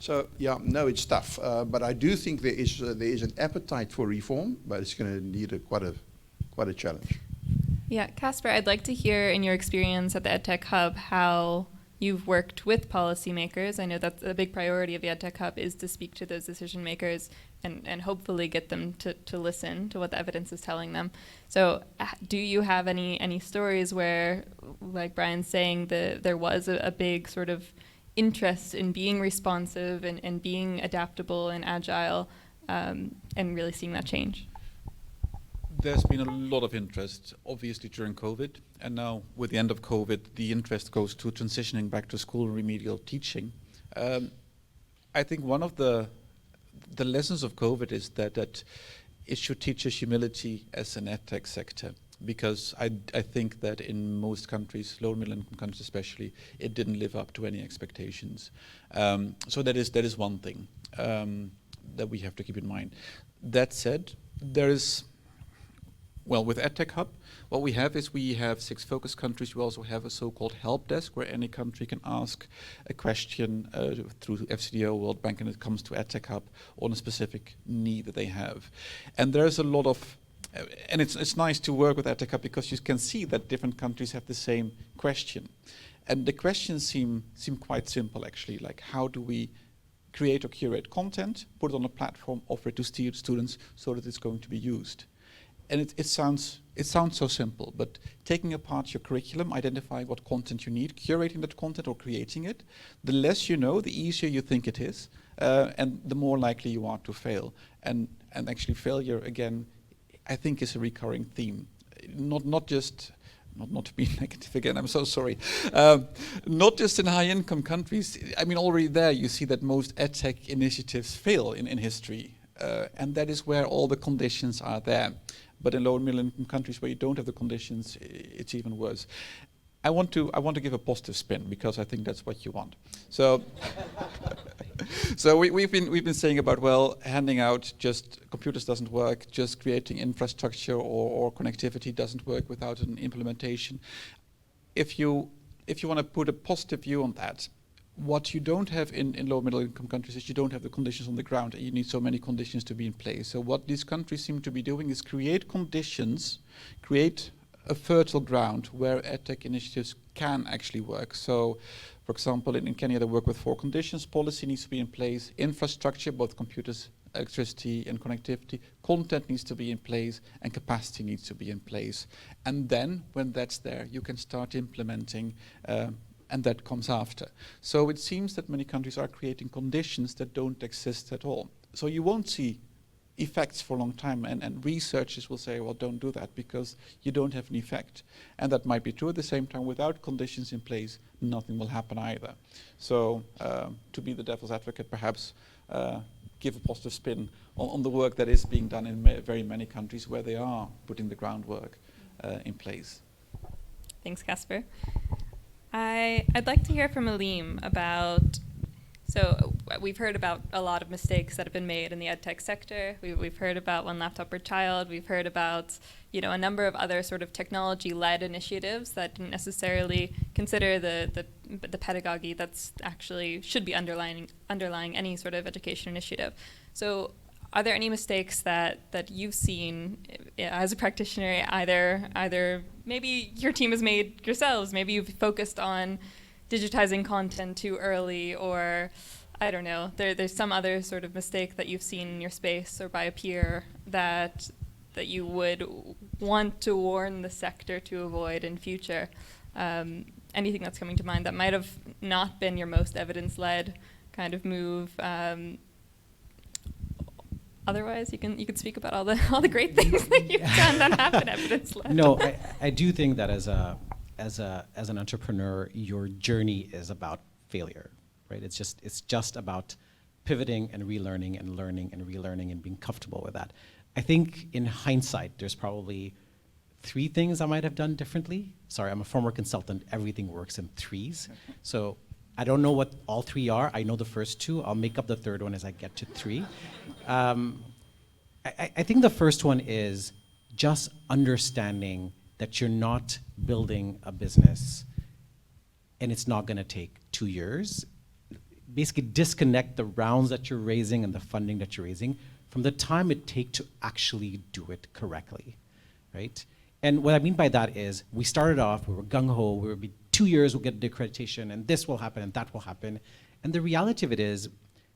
So, yeah, no, it's tough. But I do think there is an appetite for reform, but it's going to need quite a challenge. Yeah, Casper, I'd like to hear in your experience at the EdTech Hub how you've worked with policymakers. I know that's a big priority of the EdTech Hub is to speak to those decision makers and hopefully get them to listen to what the evidence is telling them. So do you have any stories where, like Brian's saying, there was a big sort of interest in being responsive and being adaptable and agile and really seeing that change? There's been a lot of interest, obviously, during COVID. And now, with the end of COVID, the interest goes to transitioning back to school remedial teaching. I think one of the lessons of COVID is that it should teach us humility as an EdTech sector. Because I think that in most countries, low and middle income countries especially, it didn't live up to any expectations. So that is one thing that we have to keep in mind. That said, there is, well, with EdTech Hub, what we have is we have 6 focus countries. We also have a so-called help desk where any country can ask a question through FCDO, World Bank, and it comes to EdTech Hub on a specific need that they have. And there's a lot of and it's nice to work with EdTech Hub because you can see that different countries have the same question. And the questions seem quite simple, actually, like how do we create or curate content, put it on a platform, offer it to students so that it's going to be used. And it sounds so simple, but taking apart your curriculum, identifying what content you need, curating that content or creating it, the less you know, the easier you think it is, and the more likely you are to fail. And actually failure, again, I think is a recurring theme. Not just to be negative again, I'm so sorry. Not just in high-income countries. I mean, already there you see that most EdTech initiatives fail in history. And that is where all the conditions are there. But in low and middle income countries where you don't have the conditions, it's even worse. I want to give a positive spin because I think that's what you want. So, so we've been saying about, well, handing out just computers doesn't work, just creating infrastructure or connectivity doesn't work without an implementation. If you want to put a positive view on that, what you don't have in low and middle income countries is you don't have the conditions on the ground. You need so many conditions to be in place. So what these countries seem to be doing is create conditions, create a fertile ground where EdTech initiatives can actually work. So, for example, in Kenya they work with 4 conditions. Policy needs to be in place, infrastructure, both computers, electricity and connectivity, content needs to be in place, and capacity needs to be in place. And then, when that's there, you can start implementing, and that comes after. So it seems that many countries are creating conditions that don't exist at all. So you won't see effects for a long time, and researchers will say, well, don't do that because you don't have an effect. And that might be true. At the same time, without conditions in place, nothing will happen either. So to be the devil's advocate, perhaps give a positive spin on the work that is being done in very many countries where they are putting the groundwork in place. Thanks, Casper. I'd like to hear from Alim about, so we've heard about a lot of mistakes that have been made in the EdTech sector. We've heard about One Laptop per Child. We've heard about, a number of other sort of technology-led initiatives that didn't necessarily consider the pedagogy that's actually should be underlying any sort of education initiative. So are there any mistakes that you've seen as a practitioner, either maybe your team has made yourselves, maybe you've focused on digitizing content too early, or I don't know, there's some other sort of mistake that you've seen in your space or by a peer that you would want to warn the sector to avoid in future? Anything that's coming to mind that might have not been your most evidence-led kind of move? Otherwise, you can speak about all the great things that you've done that have been evidence-led. No, I do think that as an entrepreneur, your journey is about failure, right? It's just about pivoting and relearning and learning and relearning and being comfortable with that. I think in hindsight, there's probably 3 things I might have done differently. Sorry, I'm a former consultant. Everything works in 3s. So I don't know what all 3 are. I know the first 2. I'll make up the 3rd one as I get to 3. I think the first one is just understanding that you're not building a business and it's not going to take 2 years. Basically disconnect the rounds that you're raising and the funding that you're raising from the time it takes to actually do it correctly, right? And what I mean by that is we started off, we were gung-ho, we would be 2 years, we'll get the accreditation, and this will happen, and that will happen. And the reality of it is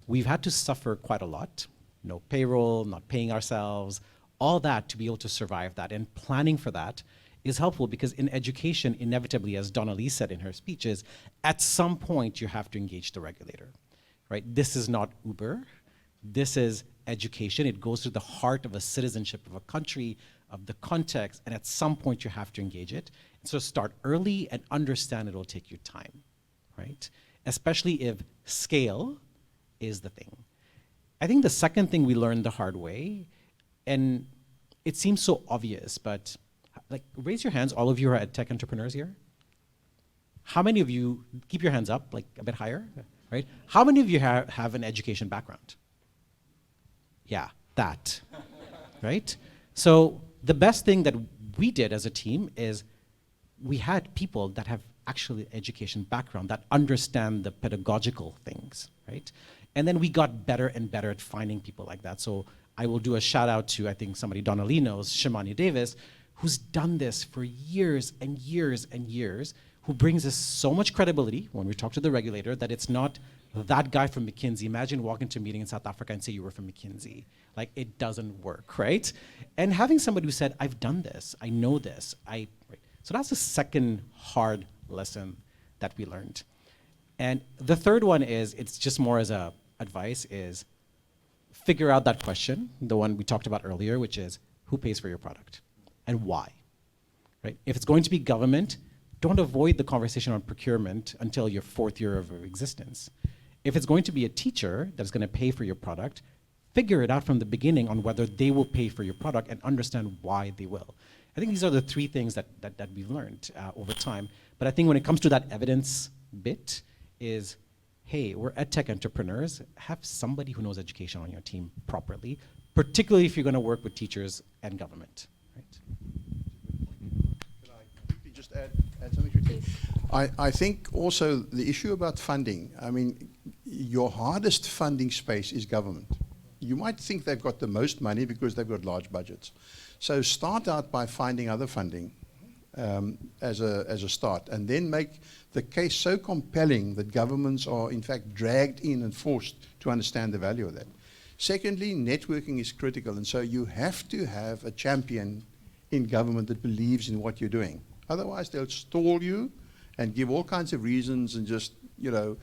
we've had to suffer quite a lot. No payroll, not paying ourselves, all that to be able to survive that. And planning for that is helpful because in education, inevitably, as Donnalee said in her speeches, at some point you have to engage the regulator, right? This is not Uber. This is education. It goes to the heart of a citizenship of a country, of the context, and at some point you have to engage it. So start early and understand it will take you time, right? Especially if scale is the thing. I think the second thing we learned the hard way, and it seems so obvious, but like raise your hands, all of you are EdTech entrepreneurs here. How many of you, keep your hands up, like a bit higher, right? How many of you have an education background? Yeah, that, right? So the best thing that we did as a team is we had people that have actually education background that understand the pedagogical things, right? And then we got better and better at finding people like that. So I will do a shout out to, I think somebody Donnalee knows, Shimani Davis, who's done this for years and years and years, who brings us so much credibility when we talk to the regulator that it's not that guy from McKinsey. Imagine walking to a meeting in South Africa and say you were from McKinsey. Like, it doesn't work, right? And having somebody who said, I've done this, I know this, right? So that's the second hard lesson that we learned. And the third one is, it's just more as a advice, is figure out that question, the one we talked about earlier, which is who pays for your product and why, right? If it's going to be government, don't avoid the conversation on procurement until your 4th year of existence. If it's going to be a teacher that's going to pay for your product, figure it out from the beginning on whether they will pay for your product and understand why they will. I think these are the 3 things that we've learned over time. But I think when it comes to that evidence bit is, hey, we're EdTech entrepreneurs, have somebody who knows education on your team properly, particularly if you're going to work with teachers and government, right? Can I quickly just add something quickly? I think also the issue about funding, I mean, your hardest funding space is government. You might think they've got the most money because they've got large budgets. So start out by finding other funding as a start, and then make the case so compelling that governments are in fact dragged in and forced to understand the value of that. Secondly, networking is critical, and so you have to have a champion in government that believes in what you're doing. Otherwise, they'll stall you and give all kinds of reasons and just, you know,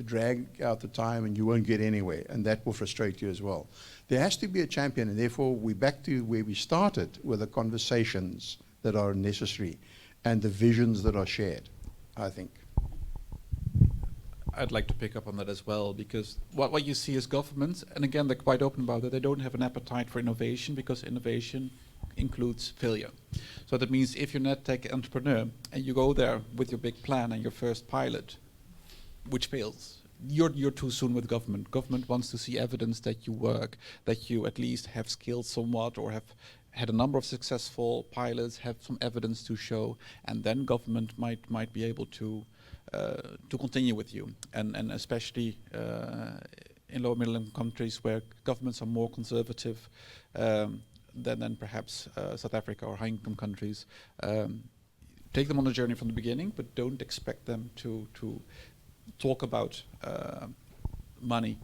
drag out the time, and you won't get anywhere, and that will frustrate you as well. There has to be a champion, and therefore we're back to where we started, with the conversations that are necessary and the visions that are shared, I think. I'd like to pick up on that as well, because what you see is governments, and again, they're quite open about it, they don't have an appetite for innovation, because innovation includes failure. So that means if you're an EdTech entrepreneur and you go there with your big plan and your first pilot, which fails, you're too soon with government. Government wants to see evidence that you work, that you at least have scaled somewhat or have had a number of successful pilots, have some evidence to show, and then government might be able to continue with you. And especially in lower middle income countries where governments are more conservative than perhaps South Africa or high income countries. Take them on a journey from the beginning, but don't expect them to talk about money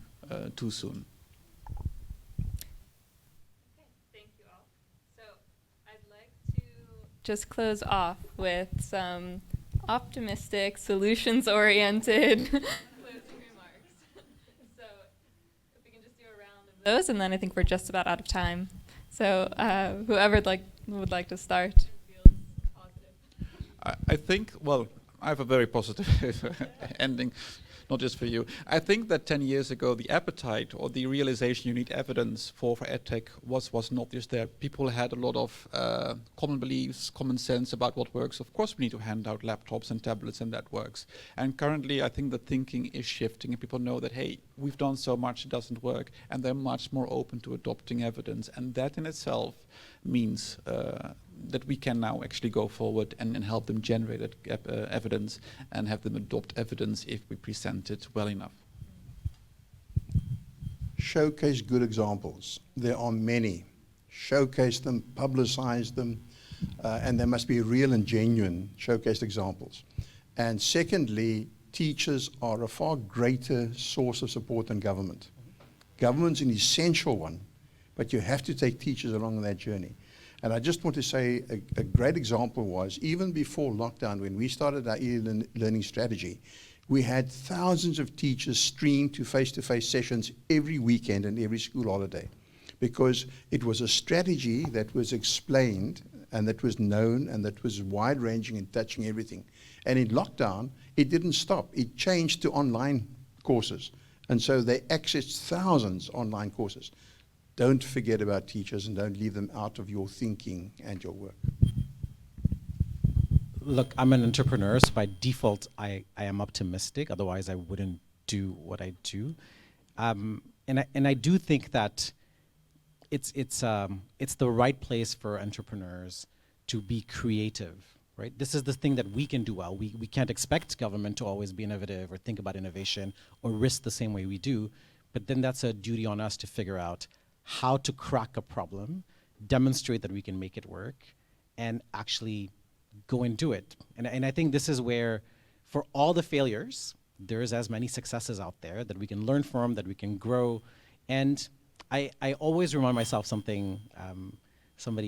too soon. Thank you all. So I'd like to just close off with some optimistic, solutions-oriented closing remarks. So if we can just do a round of those, and then I think we're just about out of time. So whoever would like to start. I think, well, I have a very positive ending, not just for you. I think that 10 years ago, the appetite or the realization you need evidence for EdTech was not just there. People had a lot of common beliefs, common sense about what works. Of course, we need to hand out laptops and tablets, and that works. And currently, I think the thinking is shifting, and people know that, hey, we've done so much, it doesn't work, and they're much more open to adopting evidence. And that in itself means that we can now actually go forward and help them generate evidence and have them adopt evidence if we present it well enough. Showcase good examples. There are many. Showcase them, publicize them, and they must be real and genuine showcased examples. And secondly, teachers are a far greater source of support than government. Government's an essential one, but you have to take teachers along on that journey. And I just want to say a great example was, even before lockdown, when we started our e-learning strategy, we had thousands of teachers streamed to face-to-face sessions every weekend and every school holiday. because it was a strategy that was explained and that was known and that was wide-ranging and touching everything. And in lockdown, it didn't stop. It changed to online courses. And so they accessed thousands online courses. Don't forget about teachers and don't leave them out of your thinking and your work. Look, I'm an entrepreneur, so by default, I am optimistic. Otherwise, I wouldn't do what I do. And I do think that it's the right place for entrepreneurs to be creative, right? This is the thing that we can do well. We can't expect government to always be innovative or think about innovation or risk the same way we do, but then that's a duty on us to figure out how to crack a problem, demonstrate that we can make it work, and actually go and do it. And I think this is where, for all the failures, there's as many successes out there that we can learn from, that we can grow. And I always remind myself something,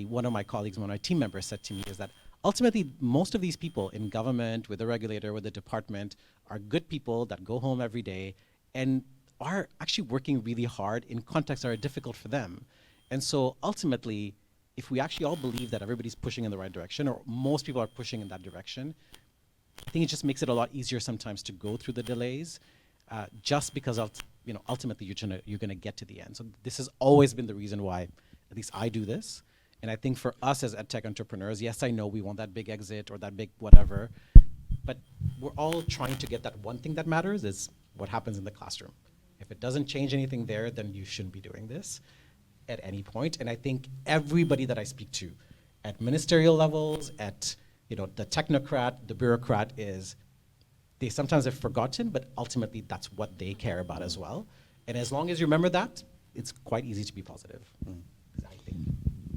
one of my colleagues, one of my team members said to me, is that ultimately most of these people in government, with the regulator, with the department, are good people that go home every day and are actually working really hard in contexts that are difficult for them. And so ultimately, if we actually all believe that everybody's pushing in the right direction, or most people are pushing in that direction, I think it just makes it a lot easier sometimes to go through the delays, just because ultimately you're gonna get to the end. So this has always been the reason why, at least I do this. And I think for us as EdTech entrepreneurs, yes, I know we want that big exit or that big whatever, but we're all trying to get that one thing that matters, is what happens in the classroom. If it doesn't change anything there, then you shouldn't be doing this at any point. And I think everybody that I speak to at ministerial levels, at the technocrat, the bureaucrat, they sometimes have forgotten, but ultimately that's what they care about as well. And as long as you remember that, it's quite easy to be positive, I think.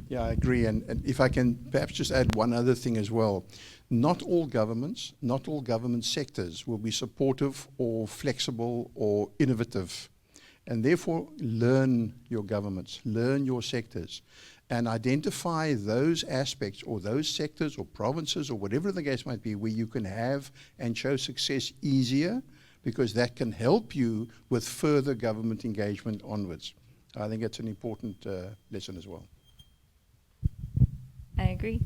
Yeah, I agree. And if I can perhaps just add one other thing as well. Not all governments, not all government sectors will be supportive or flexible or innovative. And therefore, learn your governments, learn your sectors, and identify those aspects or those sectors or provinces or whatever the case might be where you can have and show success easier, because that can help you with further government engagement onwards. I think it's an important lesson as well. I agree.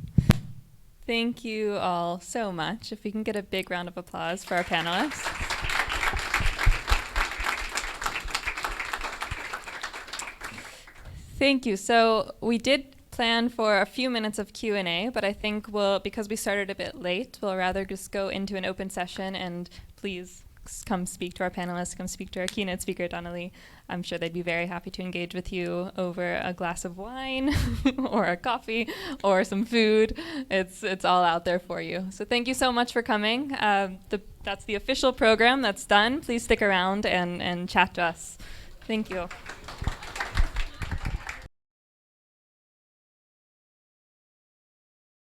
Thank you all so much. If we can get a big round of applause for our panelists. Thank you. So we did plan for a few minutes of Q&A, but I think because we started a bit late, we'll rather just go into an open session, and please come speak to our panelists, come speak to our keynote speaker, Donnalee. I'm sure they'd be very happy to engage with you over a glass of wine or a coffee or some food. It's all out there for you. So thank you so much for coming. That's the official program. That's done. Please stick around and chat to us. Thank you.